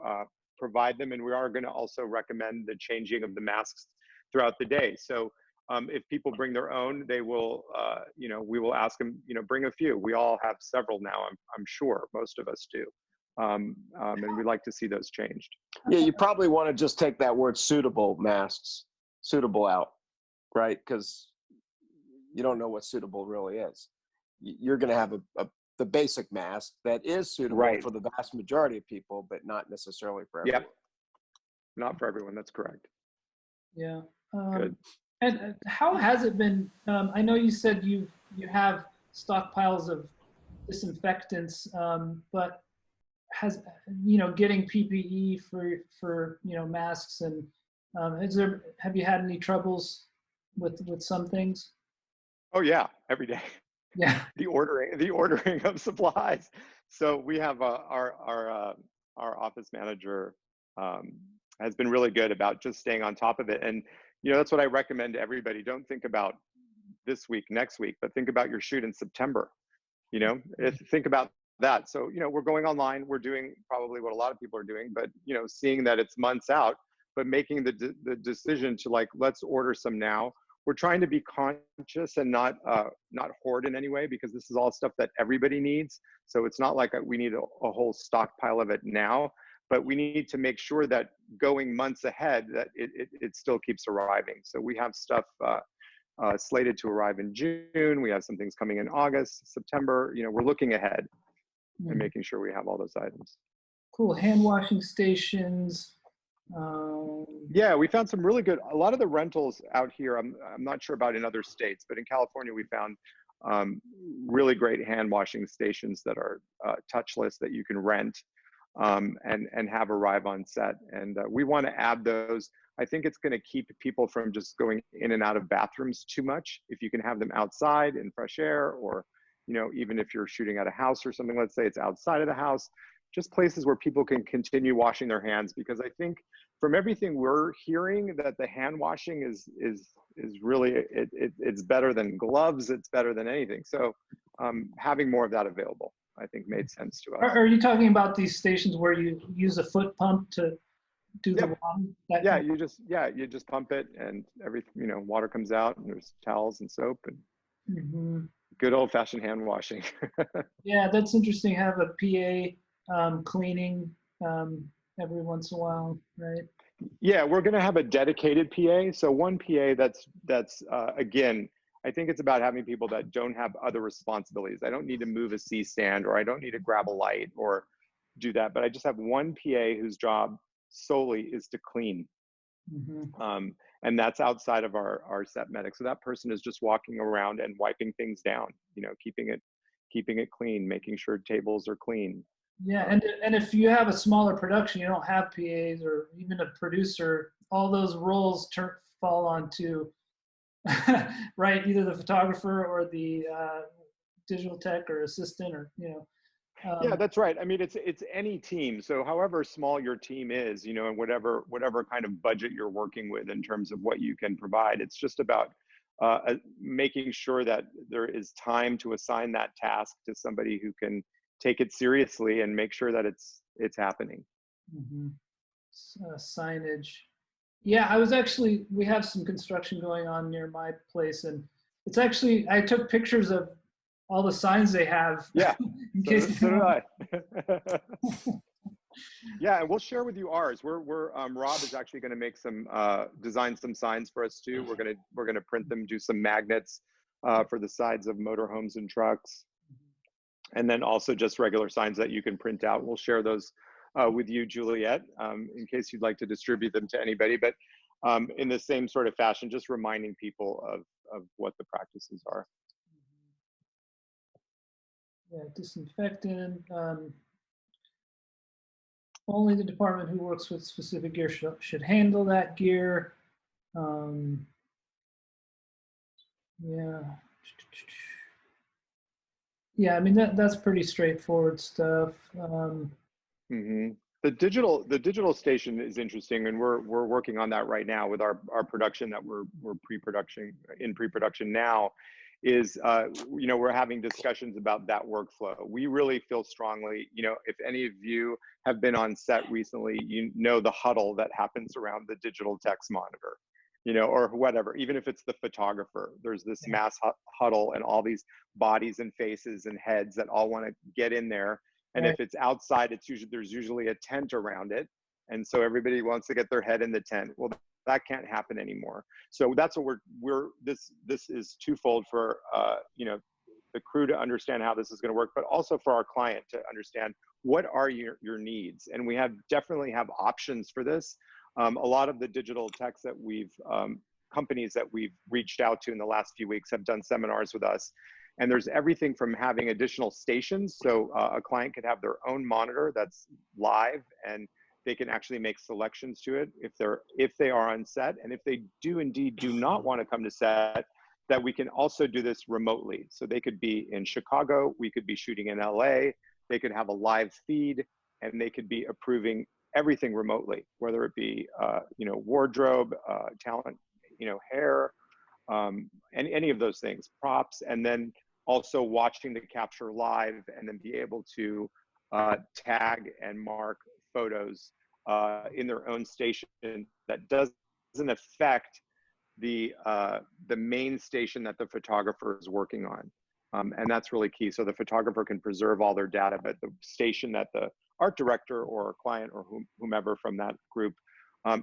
provide them, and we are going to also recommend the changing of the masks throughout the day. So if people bring their own, they will, you know, we will ask them, you know, bring a few. We all have several now, I'm sure most of us do. And we'd like to see those changed. Yeah, you probably want to just take that word suitable out, right? Because you don't know what suitable really is. You're going to have the basic mask that is suitable for the vast majority of people, but not necessarily for everyone. Yep. Not for everyone. That's correct. Yeah. Good. And how has it been? I know you said you have stockpiles of disinfectants, but has, you know, getting PPE for you know, masks, and have you had any troubles with some things? Oh yeah, every day. Yeah. the ordering of supplies. So we have our office manager has been really good about just staying on top of it. And you know, that's what I recommend to everybody. Don't think about this week, next week, but think about your shoot in September. You know, think about that. So, you know, we're going online, we're doing probably what a lot of people are doing, but, you know, seeing that it's months out, but making the decision to, like, let's order some now. We're trying to be conscious and not hoard in any way, because this is all stuff that everybody needs. So it's not like we need a whole stockpile of it now, but we need to make sure that going months ahead, that it still keeps arriving. So we have stuff slated to arrive in June. We have some things coming in August, September. You know, we're looking ahead and making sure we have all those items. Cool. Hand washing stations. Yeah, we found some really good, a lot of the rentals out here, I'm not sure about in other states, but in California, we found really great hand washing stations that are touchless, that you can rent and have arrive on set. And we want to add those. I think it's going to keep people from just going in and out of bathrooms too much. If you can have them outside in fresh air, or, you know, even if you're shooting at a house or something, let's say it's outside of the house, just places where people can continue washing their hands. Because I think from everything we're hearing, that the hand washing is really, it's better than gloves. It's better than anything. So having more of that available, I think, made sense to us. Are you talking about these stations where you use a foot pump to do the washing? Yeah, you just pump it, and you know, water comes out, and there's towels and soap, and good old fashioned hand washing. Yeah, that's interesting. Have a PA cleaning every once in a while, right? Yeah, we're going to have a dedicated PA. So one PA that's again, I think it's about having people that don't have other responsibilities. I don't need to move a C stand, or I don't need to grab a light or do that, but I just have one PA whose job solely is to clean. And that's outside of our set medic. So that person is just walking around and wiping things down, you know, keeping it clean, making sure tables are clean. Yeah, and if you have a smaller production, you don't have PAs or even a producer, all those roles fall onto right, either the photographer or the digital tech or assistant, or, you know. Yeah, that's right. I mean, it's any team. So however small your team is, you know, and whatever kind of budget you're working with in terms of what you can provide, it's just about making sure that there is time to assign that task to somebody who can take it seriously and make sure that it's happening. Signage. Yeah, we have some construction going on near my place, and it's actually, I took pictures of all the signs they have. Yeah, in case so did I. Yeah, and we'll share with you ours. Rob is actually going to make some design some signs for us too. We're gonna print them, do some magnets for the sides of motorhomes and trucks, and then also just regular signs that you can print out. We'll share those with you, Juliet, in case you'd like to distribute them to anybody. But in the same sort of fashion, just reminding people of what the practices are. Yeah, disinfectant. Only the department who works with specific gear should handle that gear. Yeah. Yeah, I mean, that's pretty straightforward stuff. The digital station is interesting, and we're working on that right now with our production that we're pre-production now. Is we're having discussions about that workflow. We really feel strongly, if any of you have been on set recently, the huddle that happens around the digital text monitor, or whatever. Even if it's the photographer, there's this mass huddle and all these bodies and faces and heads that all want to get in there. And if it's outside, there's usually a tent around it, and so everybody wants to get their head in the tent. Well, that can't happen anymore. So that's what this is twofold for the crew to understand how this is going to work, but also for our client to understand what are your needs. And we definitely have options for this. A lot of the digital techs that companies that we've reached out to in the last few weeks have done seminars with us. And there's everything from having additional stations. So a client could have their own monitor that's live, and they can actually make selections to it if they are on set. And if they do not want to come to set, that we can also do this remotely. So they could be in Chicago, we could be shooting in LA, they could have a live feed, and they could be approving everything remotely, whether it be wardrobe, talent, hair, and any of those things, props, and then also watching the capture live, and then be able to tag and mark photos in their own station that doesn't affect the main station that the photographer is working on. And that's really key. So the photographer can preserve all their data, but the station that the art director or client or whomever from that group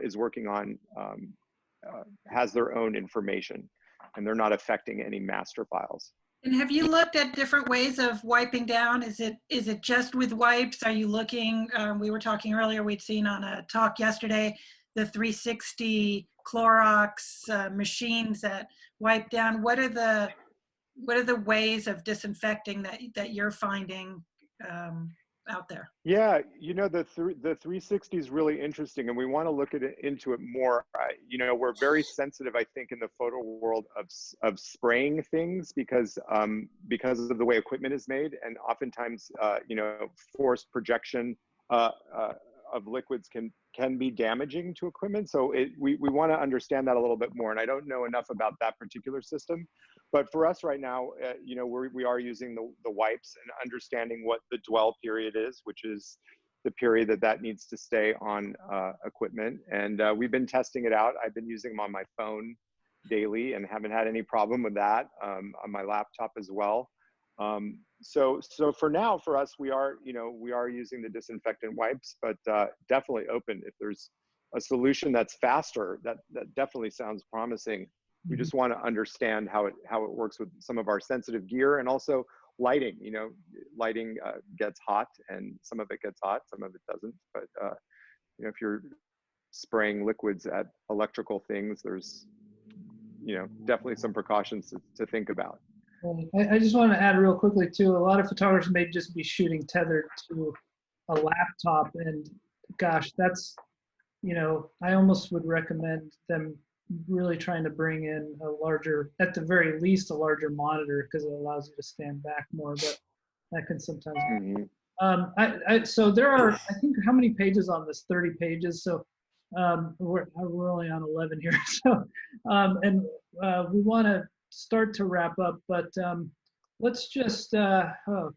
is working on has their own information, and they're not affecting any master files. And have you looked at different ways of wiping down? Is it just with wipes? Are you looking, we were talking earlier, we'd seen on a talk yesterday, the 360 Clorox machines that wipe down. What are the ways of disinfecting that you're finding out there? Yeah, the 360 is really interesting, and we want to look into it more. We're very sensitive, I think, in the photo world of spraying things because of the way equipment is made, and oftentimes forced projection of liquids can be damaging to equipment. So we want to understand that a little bit more, and I don't know enough about that particular system. But for us right now, we are using the wipes and understanding what the dwell period is, which is the period that needs to stay on equipment. And we've been testing it out. I've been using them on my phone daily and haven't had any problem with that, on my laptop as well. So for now, for us, we are using the disinfectant wipes, but definitely open if there's a solution that's faster. That definitely sounds promising. We just want to understand how it works with some of our sensitive gear, and also lighting. Lighting gets hot, and some of it gets hot, some of it doesn't. But if you're spraying liquids at electrical things, there's definitely some precautions to think about. I just want to add real quickly too, a lot of photographers may just be shooting tethered to a laptop, and gosh, that's, I almost would recommend them really trying to bring in a larger, at the very least, a larger monitor, because it allows you to stand back more, but that can sometimes. So there are, I think, how many pages on this? 30 pages. So we're only on 11 here. So, and we want to start to wrap up, but let's just,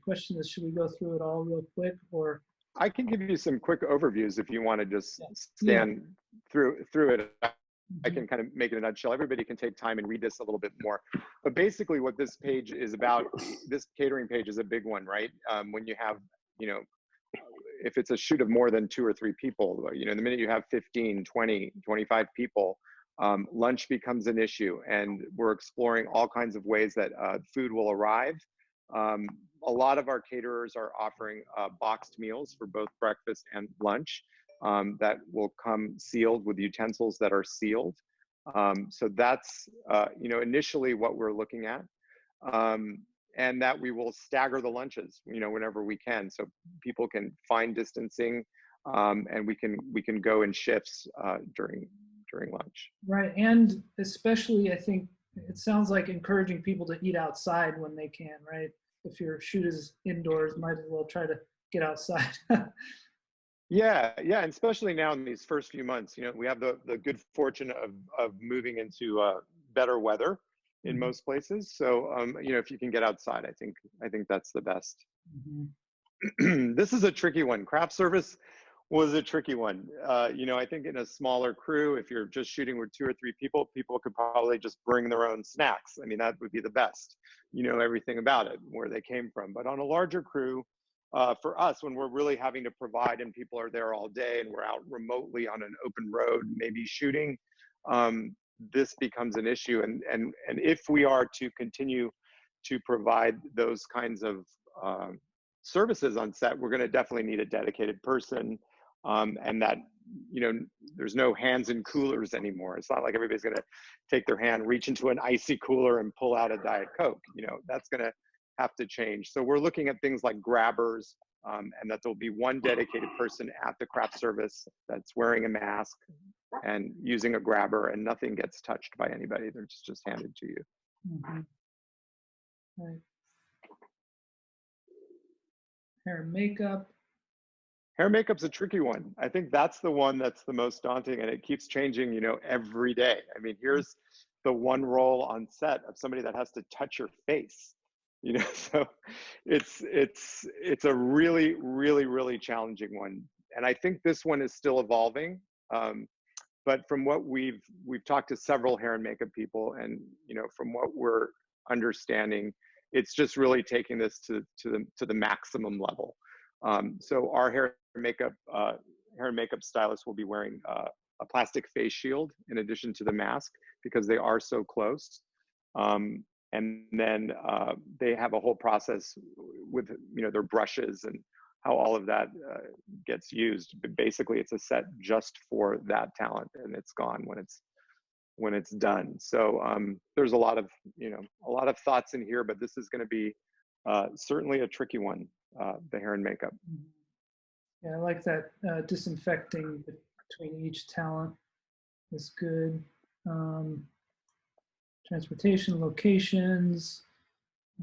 question is, should we go through it all real quick, or? I can give you some quick overviews if you want to just scan through it. I can kind of make it in a nutshell. Everybody can take time and read this a little bit more. But basically what this page is about, this catering page is a big one, right? When you have, if it's a shoot of more than 2 or 3 people, you know, the minute you have 15, 20, 25 people, lunch becomes an issue, and we're exploring all kinds of ways that food will arrive. A lot of our caterers are offering boxed meals for both breakfast and lunch that will come sealed with utensils that are sealed. So that's, you know, initially what we're looking at. And that we will stagger the lunches, you know, whenever we can, so people can find distancing, and we can go in shifts during lunch. Right, and especially I think it sounds like encouraging people to eat outside when they can, right? If your shoot is indoors, might as well try to get outside. Yeah, and especially now in these first few months, you know, we have the good fortune of moving into better weather in most places. So, you know, if you can get outside, I think that's the best. This is a tricky one. Craft service was a tricky one. You know, I think in a smaller crew, if you're just shooting with 2 or 3 people, people could probably just bring their own snacks. I mean, that would be the best. You know everything about it, where they came from. But on a larger crew, for us, when we're really having to provide and people are there all day and we're out remotely on an open road, maybe shooting, this becomes an issue. And if we are to continue to provide those kinds of services on set, we're going to definitely need a dedicated person, and that, you know, there's no hands in coolers anymore. It's not like everybody's going to take their hand, reach into an icy cooler and pull out a Diet Coke. You know, that's going to have to change. So we're looking at things like grabbers, and that there'll be one dedicated person at the craft service that's wearing a mask and using a grabber, and nothing gets touched by anybody. They're just handed to you. Right. Hair and makeup. Hair and makeup's a tricky one. I think that's the one that's the most daunting, and it keeps changing, you know, every day. I mean, here's the one role on set of somebody that has to touch your face, you know, so it's a really, really, really challenging one. And I think this one is still evolving. But from what we've talked to several hair and makeup people, and, you know, from what we're understanding, it's just really taking this to the maximum level. So our hair and makeup stylist will be wearing a plastic face shield in addition to the mask, because they are so close. And then they have a whole process with, you know, their brushes and how all of that gets used. But basically, it's a set just for that talent, and it's gone when it's done. So there's a lot of thoughts in here, but this is going to be certainly a tricky one, the hair and makeup. Yeah, I like that disinfecting between each talent is good. Transportation, locations.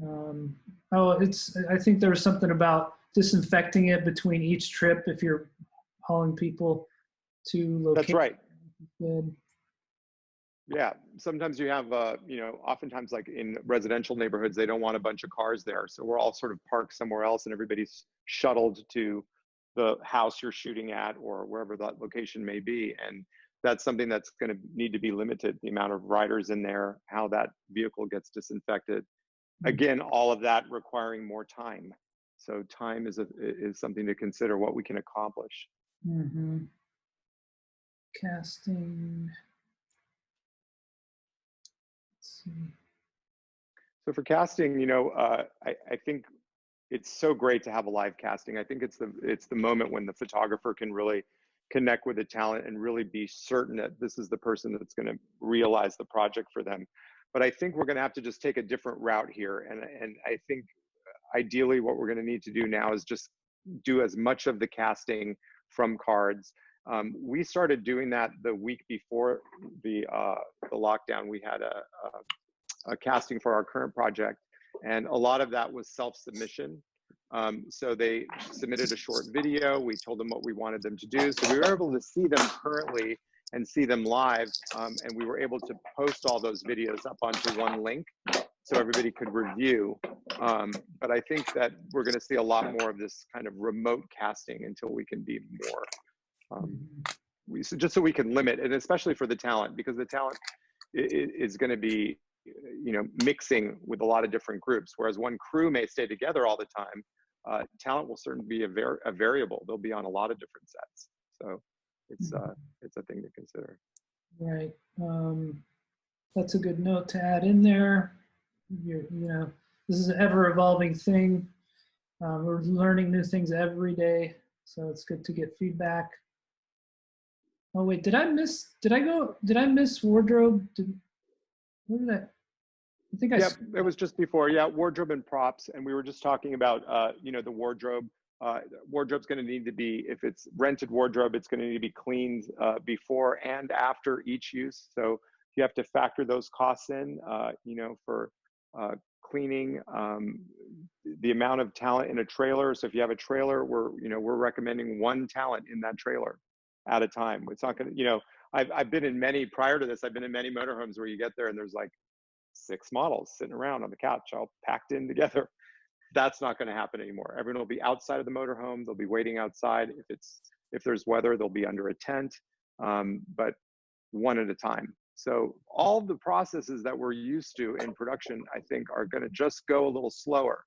I think there was something about disinfecting it between each trip if you're hauling people to locations. That's right. Good. Yeah, sometimes you have, you know, oftentimes like in residential neighborhoods, they don't want a bunch of cars there. So we're all sort of parked somewhere else, and everybody's shuttled to the house you're shooting at or wherever that location may be. And that's something that's going to need to be limited, the amount of riders in there, how that vehicle gets disinfected. Again, all of that requiring more time. So time is something to consider, what we can accomplish. Casting. Let's see. So for casting, you know, I think it's so great to have a live casting. I think it's the moment when the photographer can really connect with the talent and really be certain that this is the person that's going to realize the project for them. But I think we're going to have to just take a different route here. And I think ideally what we're going to need to do now is just do as much of the casting from cards. We started doing that the week before the lockdown. We had a casting for our current project, and a lot of that was self-submission. So they submitted a short video. We told them what we wanted them to do. So we were able to see them currently and see them live. And we were able to post all those videos up onto one link so everybody could review. But I think that we're going to see a lot more of this kind of remote casting until we can be more, just so we can limit, and especially for the talent, because the talent is going to be, you know, mixing with a lot of different groups, whereas one crew may stay together all the time. talent will certainly be a variable. They'll be on a lot of different sets. So it's a thing to consider. Right. That's a good note to add in there. You know, this is an ever evolving thing. We're learning new things every day, so it's good to get feedback. Oh wait, did I miss wardrobe? Where did I think I. Yeah, it was just before. Yeah, wardrobe and props, and we were just talking about you know, the wardrobe. Wardrobe's going to need to be, if it's rented wardrobe, it's going to need to be cleaned before and after each use. So you have to factor those costs in, you know, for cleaning, the amount of talent in a trailer. So if you have a trailer, we're recommending one talent in that trailer at a time. It's not going to, you know, I've been in many, prior to this, I've been in many motorhomes where you get there and there's like 6 models sitting around on the couch all packed in together. That's not going to happen anymore. Everyone will be outside of the motorhome. They'll be waiting outside. If there's weather, they'll be under a tent, but one at a time. So all the processes that we're used to in production, I think, are going to just go a little slower.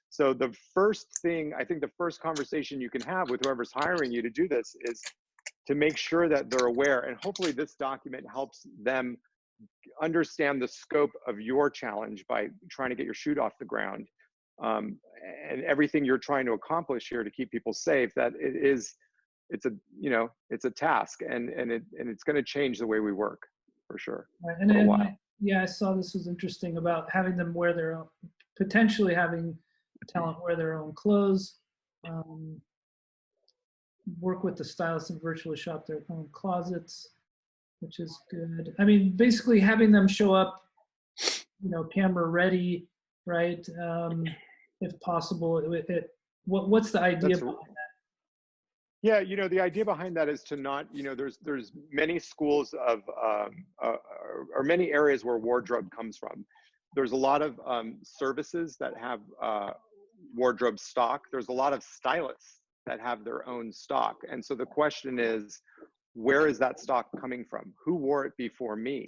So the first thing, I think the first conversation you can have with whoever's hiring you to do this is to make sure that they're aware, and hopefully this document helps them understand the scope of your challenge by trying to get your shoot off the ground, and everything you're trying to accomplish here to keep people safe. That it's a task, and it's going to change the way we work for sure. Right. And yeah, I saw this was interesting about having them wear their own, potentially having talent wear their own clothes, work with the stylist and virtually shop their own closets, which is good. I mean, basically having them show up, you know, camera ready, right? If possible. What's the idea behind that? Yeah, you know, the idea behind that is to not, you know, there's many schools of, or many areas where wardrobe comes from. There's a lot of services that have wardrobe stock. There's a lot of stylists that have their own stock. And so the question is, where is that stock coming from? Who wore it before me?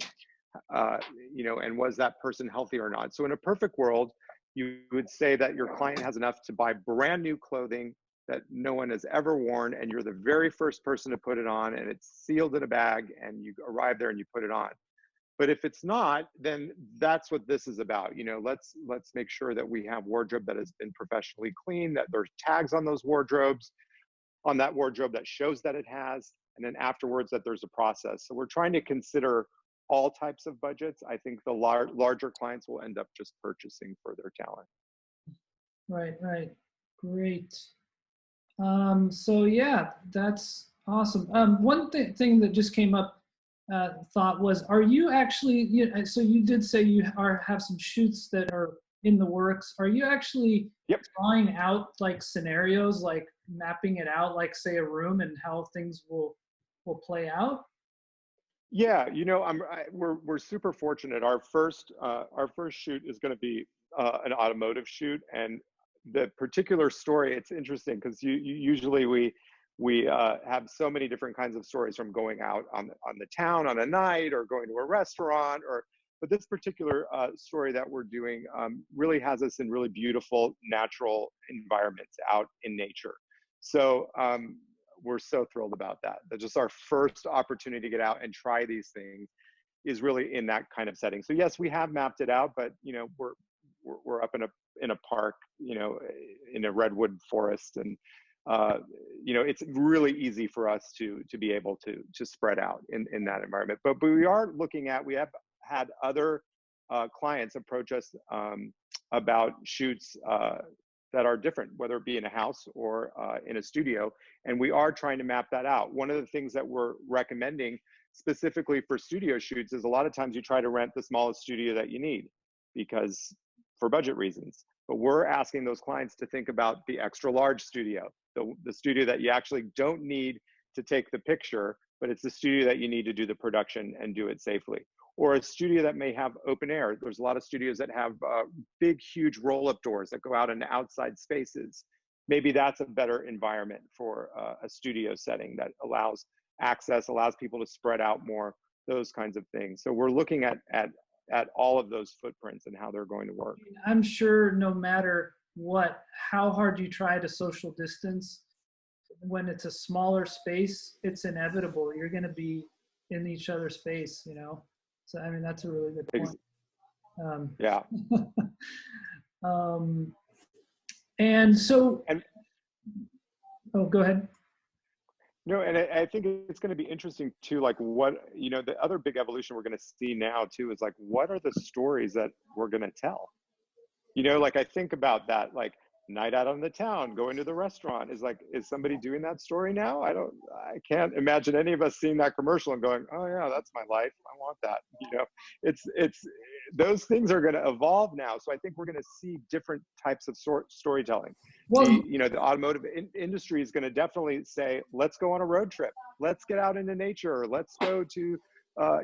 You know, and was that person healthy or not? So in a perfect world, you would say that your client has enough to buy brand new clothing that no one has ever worn, and you're the very first person to put it on, and it's sealed in a bag, and you arrive there and you put it on. But if it's not, then that's what this is about. You know, let's make sure that we have wardrobe that has been professionally cleaned, that there's tags on those wardrobes, on that wardrobe that shows that it has, and then afterwards that there's a process. So we're trying to consider all types of budgets. I think the larger clients will end up just purchasing for their talent. Right. Great. So yeah, that's awesome. One thing that just came up, thought was, are you actually, you know, so you did say you have some shoots that are in the works. Are you actually drawing out like scenarios, like mapping it out, like say a room and how things will play out? Yeah, you know, we're super fortunate. Our first shoot is going to be an automotive shoot, and the particular story, it's interesting because usually we have so many different kinds of stories, from going out on the town on a night, or going to a restaurant, but this particular story that we're doing really has us in really beautiful natural environments out in nature. So we're so thrilled about that. That's just our first opportunity to get out and try these things is really in that kind of setting. So yes, we have mapped it out, but you know, we're up in a park, you know, in a redwood forest, and you know, it's really easy for us to be able to spread out in that environment. But we are looking at, we have had other clients approach us about shoots that are different, whether it be in a house or in a studio, and we are trying to map that out. One of the things that we're recommending specifically for studio shoots is a lot of times you try to rent the smallest studio that you need because for budget reasons. But we're asking those clients to think about the extra large studio, the studio that you actually don't need to take the picture, but it's the studio that you need to do the production and do it safely. Or a studio that may have open air. There's a lot of studios that have big, huge roll-up doors that go out into outside spaces. Maybe that's a better environment for a studio setting that allows access, allows people to spread out more, those kinds of things. So we're looking at all of those footprints and how they're going to work. I'm sure no matter how hard you try to social distance. When it's a smaller space, it's inevitable. You're going to be in each other's face, you know? So, I mean, that's a really good point. Yeah. And so, oh, go ahead. No, and I think it's going to be interesting too, like what, you know, the other big evolution we're going to see now too is like, what are the stories that we're going to tell? You know, like I think about that, like night out on the town, going to the restaurant is like, is somebody doing that story now? I can't imagine any of us seeing that commercial and going, oh yeah, that's my life. I want that. You know, it's those things are going to evolve now. So I think we're going to see different types of storytelling. Well, You know, the automotive industry is going to definitely say, let's go on a road trip. Let's get out into nature. Let's go to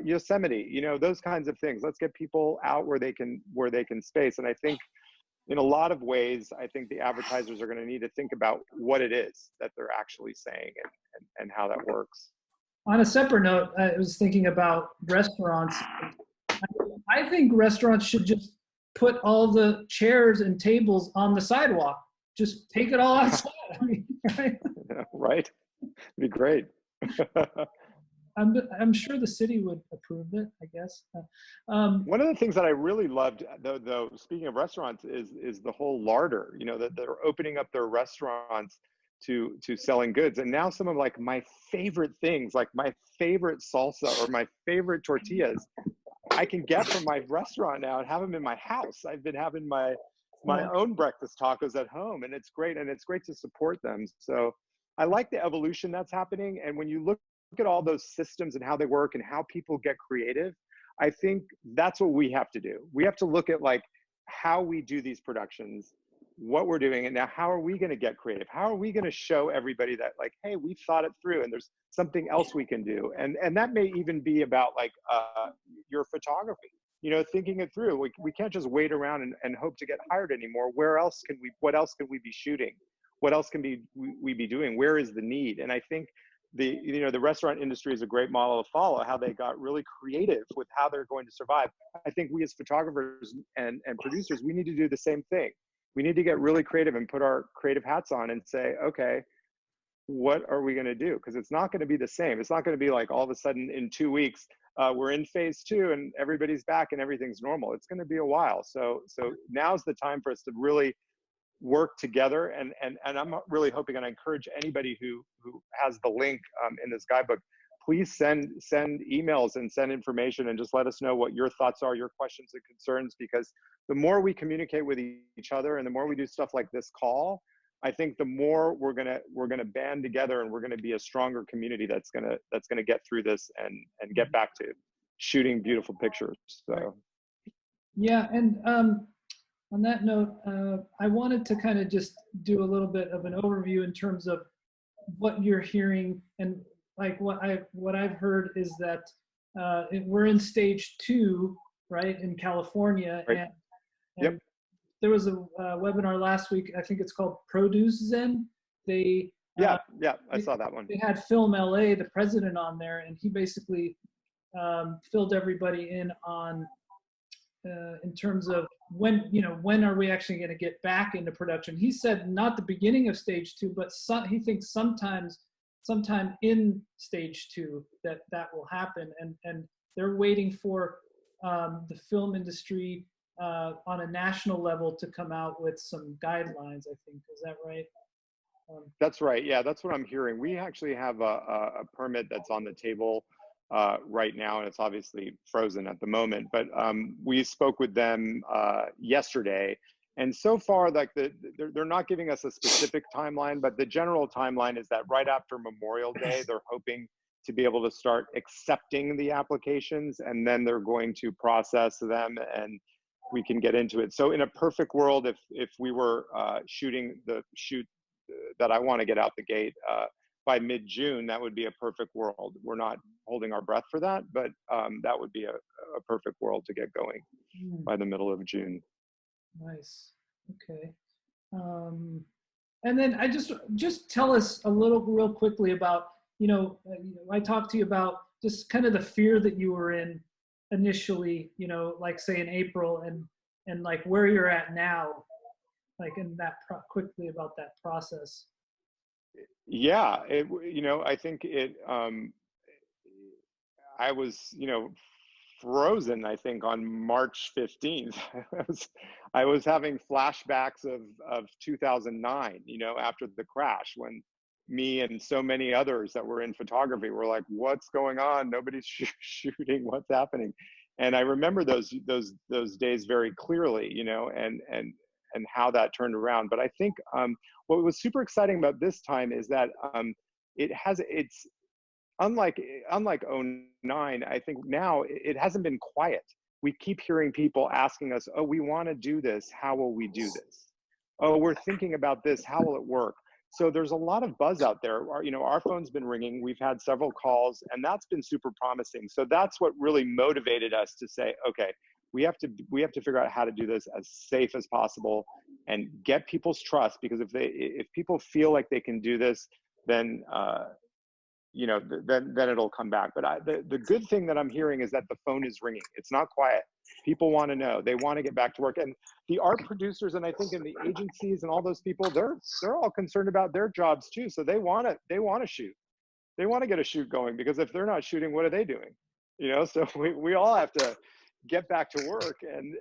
Yosemite, you know, those kinds of things. Let's get people out where they can space. And I think in a lot of ways, I think the advertisers are going to need to think about what it is that they're actually saying and how that works. On a separate note, I was thinking about restaurants. I think restaurants should just put all the chairs and tables on the sidewalk. Just take it all outside. I mean, right? Right? It'd be great. I'm sure the city would approve it, I guess. One of the things that I really loved, though, speaking of restaurants, is the whole larder. You know, that they're opening up their restaurants to selling goods, and now some of like my favorite things, like my favorite salsa or my favorite tortillas, I can get from my restaurant now and have them in my house. I've been having my own breakfast tacos at home, and it's great, and it's great to support them. So I like the evolution that's happening, and when you look at all those systems and how they work and how people get creative, I think that's what we have to do. We have to look at like how we do these productions, what we're doing, and now how are we going to get creative? How are we going to show everybody that like, hey, we've thought it through and there's something else we can do? And that may even be about like your photography, you know, thinking it through. We can't just wait around and hope to get hired anymore. What else can we be shooting? What else can we be doing? Where is the need? And I think the restaurant industry is a great model to follow, how they got really creative with how they're going to survive. I think we as photographers and producers, we need to do the same thing. We need to get really creative and put our creative hats on and say, okay, what are we going to do? Because it's not going to be the same. It's not going to be like all of a sudden in 2 weeks, we're in phase 2 and everybody's back and everything's normal. It's going to be a while. So now's the time for us to really work together, and I'm really hoping, and I encourage anybody who has the link in this guidebook, please send emails and send information and just let us know what your thoughts are, your questions and concerns, because the more we communicate with each other and the more we do stuff like this call, I think the more we're gonna band together, and we're gonna be a stronger community that's gonna get through this and get back to shooting beautiful pictures. So yeah, and on that note, I wanted to kind of just do a little bit of an overview in terms of what you're hearing, and like what I've heard is that we're in stage 2, right, in California, right. and Yep. There was a webinar last week. I think it's called Produce Zen. They I saw that one. They had Film LA, the president, on there, and he basically filled everybody in on. In terms of when are we actually going to get back into production? He said not the beginning of stage 2, but he thinks sometime in stage 2 that will happen, and they're waiting for the film industry on a national level to come out with some guidelines. I think, is that right? That's right. Yeah, that's what I'm hearing. We actually have a permit that's on the table right now, and it's obviously frozen at the moment, but we spoke with them yesterday, and so far, like they're not giving us a specific timeline, but the general timeline is that right after Memorial Day, they're hoping to be able to start accepting the applications, and then they're going to process them and we can get into it. So in a perfect world, if we were shooting the shoot that I want to get out the gate by mid-June, that would be a perfect world. We're not holding our breath for that, but that would be a perfect world to get going by the middle of June. Nice. Okay. And then I just tell us a little real quickly about, I talked to you about just kind of the fear that you were in initially, like say in April, and like where you're at now. like in that quickly about that process? Yeah, I think I was, frozen, I think, on March 15th. I was having flashbacks of 2009, after the crash, when me and so many others that were in photography were like, what's going on? Nobody's shooting. What's happening? And I remember those days very clearly, and how that turned around. But I think what was super exciting about this time is that it's unlike '09. I think now it hasn't been quiet. We keep hearing people asking us, oh, we want to do this. How will we do this? Oh, we're thinking about this. How will it work? So there's a lot of buzz out there. Our phone's been ringing. We've had several calls, and that's been super promising. So that's what really motivated us to say, okay, we have to figure out how to do this as safe as possible and get people's trust, because if people feel like they can do this, then then it'll come back. But the good thing that I'm hearing is that the phone is ringing. It's not quiet. People want to know. They want to get back to work. And the art producers, and I think in the agencies and all those people, they're all concerned about their jobs too. So they want to shoot. They want to get a shoot going, because if they're not shooting, what are they doing? So we all have to get back to work, and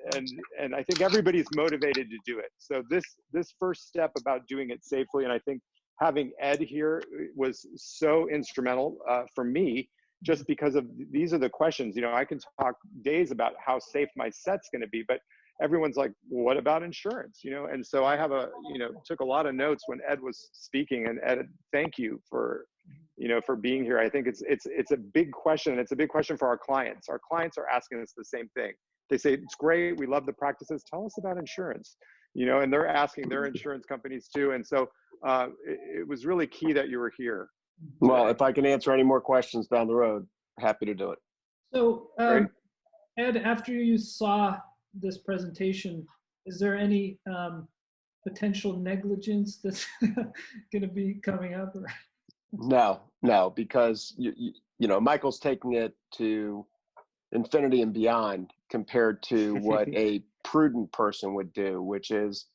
I think everybody's motivated to do it. So this first step about doing it safely, and I think having Ed here was so instrumental for me, just because of these are the questions. I can talk days about how safe my set's going to be, but everyone's like, well, what about insurance? And so I have took a lot of notes when Ed was speaking. And Ed, thank you for being here. I think it's a big question, and it's a big question for our clients. Our clients are asking us the same thing. They say, it's great, we love the practices, tell us about insurance, and they're asking their insurance companies too. And so it was really key that you were here. Well, if I can answer any more questions down the road, happy to do it. So Ed, after you saw this presentation, is there any potential negligence that's going to be coming up? Or? No, because Michael's taking it to infinity and beyond compared to what a prudent person would do, which is,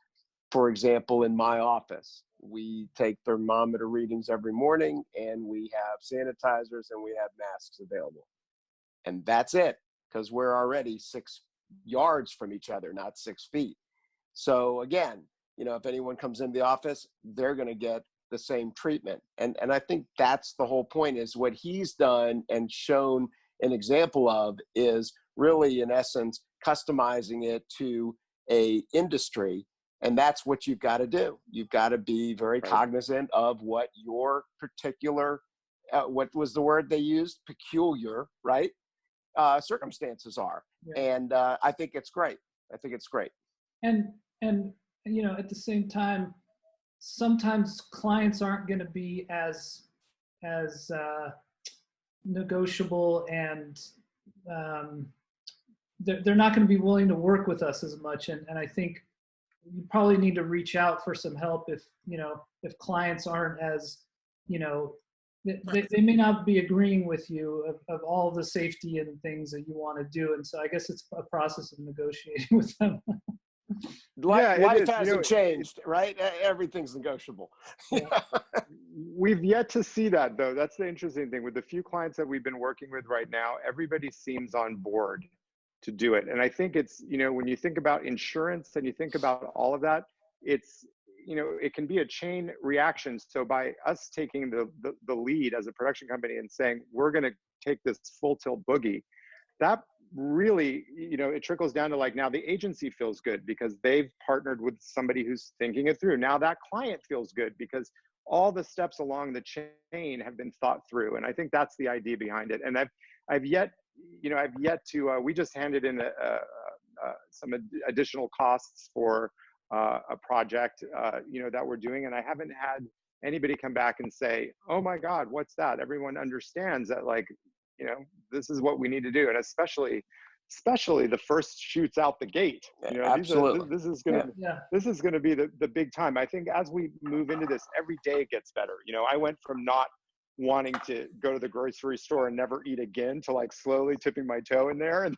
for example, in my office, we take thermometer readings every morning, and we have sanitizers and we have masks available. And that's it, because we're already 6 yards from each other, not 6 feet. So again, if anyone comes into the office, they're going to get the same treatment. And I think that's the whole point, is what he's done and shown an example of is really, in essence, customizing it to a industry. And that's what you've got to do. You've got to be very cognizant of what your particular, what was the word they used? Peculiar, right? Circumstances are. Yeah. And I think it's great. And at the same time, sometimes clients aren't going to be as negotiable, and they're not going to be willing to work with us as much. And I think you probably need to reach out for some help if clients aren't as, they may not be agreeing with you of all the safety and things that you want to do. And so I guess it's a process of negotiating with them. Life hasn't changed, right? Everything's negotiable. Yeah. We've yet to see that, though. That's the interesting thing. With the few clients that we've been working with right now, everybody seems on board to do it. And I think it's, when you think about insurance and you think about all of that, it's, it can be a chain reaction. So by us taking the lead as a production company and saying, we're going to take this full tilt boogie, that really, it trickles down to, like, now the agency feels good because they've partnered with somebody who's thinking it through. Now that client feels good because all the steps along the chain have been thought through. And I think that's the idea behind it. And I've yet to, we just handed in some additional costs for a project, that we're doing. And I haven't had anybody come back and say, oh my God, what's that? Everyone understands that, like, this is what we need to do. And especially the first shoots out the gate, Absolutely. This is going to be the big time. I think as we move into this, every day it gets better. I went from not wanting to go to the grocery store and never eat again to, like, slowly tipping my toe in there. And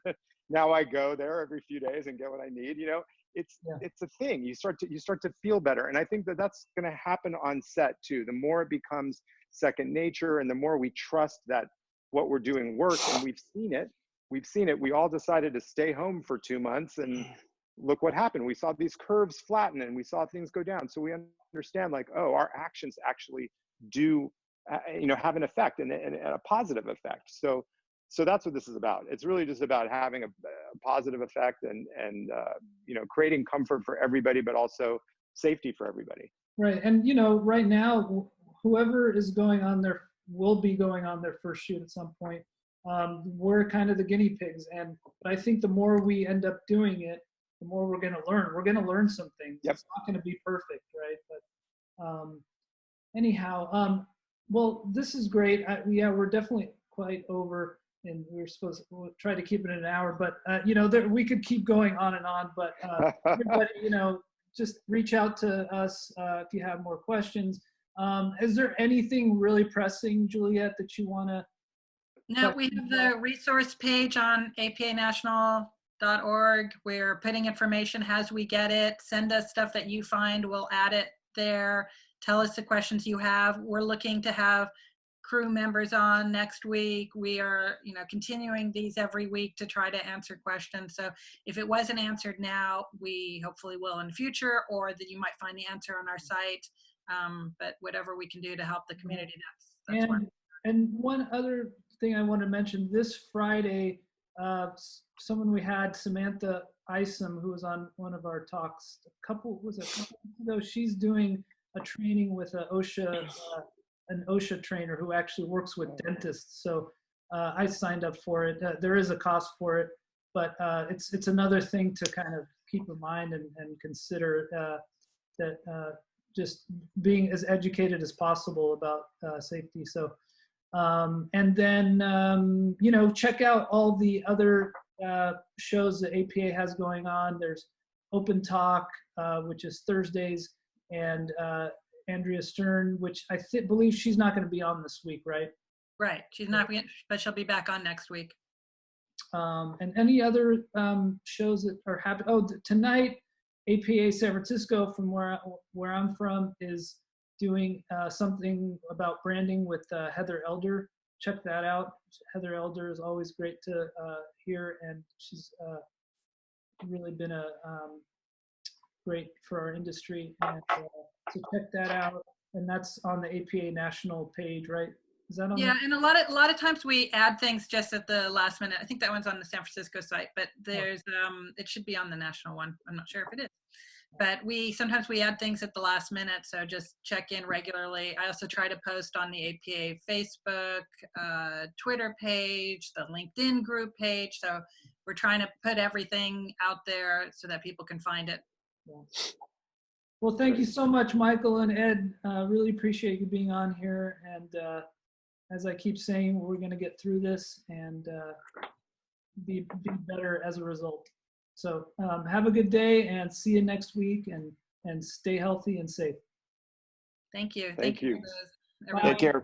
now I go there every few days and get what I need, it's a thing. You start to feel better. And I think that that's going to happen on set too. The more it becomes second nature and the more we trust that what we're doing works, and we've seen it. We all decided to stay home for 2 months, and look what happened. We saw these curves flatten and we saw things go down. So we understand, like, oh, our actions actually do, have an effect and a positive effect. So that's what this is about. It's really just about having a positive effect and creating comfort for everybody, but also safety for everybody. Right. And, right now, whoever is will be going on their first shoot at some point. We're kind of the guinea pigs. But I think the more we end up doing it, the more we're going to learn. We're going to learn some things. Yep. It's not going to be perfect, right? But anyhow, well, this is great. We're definitely quite over, and we'll try to keep it in an hour. But we could keep going on and on. But everybody, just reach out to us if you have more questions. Is there anything really pressing, Juliet, that you want to? No, we have the resource page on apanational.org. We're putting information as we get it. Send us stuff that you find. We'll add it there. Tell us the questions you have. We're looking to have crew members on next week. We are, continuing these every week to try to answer questions. So if it wasn't answered now, we hopefully will in the future, or that you might find the answer on our site. But whatever we can do to help the community, that's and one other thing I want to mention, this Friday, someone we had, Samantha Isom, who was on one of our talks a couple weeks ago, she's doing a training with an OSHA trainer who actually works with dentists. So I signed up for it. There is a cost for it, but it's another thing to kind of keep in mind and consider, that just being as educated as possible about safety. So, and then, check out all the other shows that APA has going on. There's Open Talk, which is Thursdays, and Andrea Stern, which I believe she's not going to be on this week, right? Right. She's not, but she'll be back on next week. And any other shows that are happening? Oh, tonight, APA San Francisco, from where I'm from, is doing something about branding with Heather Elder. Check that out. Heather Elder is always great to hear, and she's really been great for our industry. And so check that out. And that's on the APA national page, right? Is that on? Yeah, and a lot of times we add things just at the last minute. I think that one's on the San Francisco site, but there's it should be on the national one. I'm not sure if it is. But sometimes we add things at the last minute, so just check in regularly. I also try to post on the APA Facebook, Twitter page, the LinkedIn group page. So we're trying to put everything out there so that people can find it. Yeah. Well, thank you so much, Michael and Ed. Really appreciate you being on here. And as I keep saying, we're going to get through this and be better as a result. So have a good day and see you next week, and stay healthy and safe. Thank you. Thank you. Take care.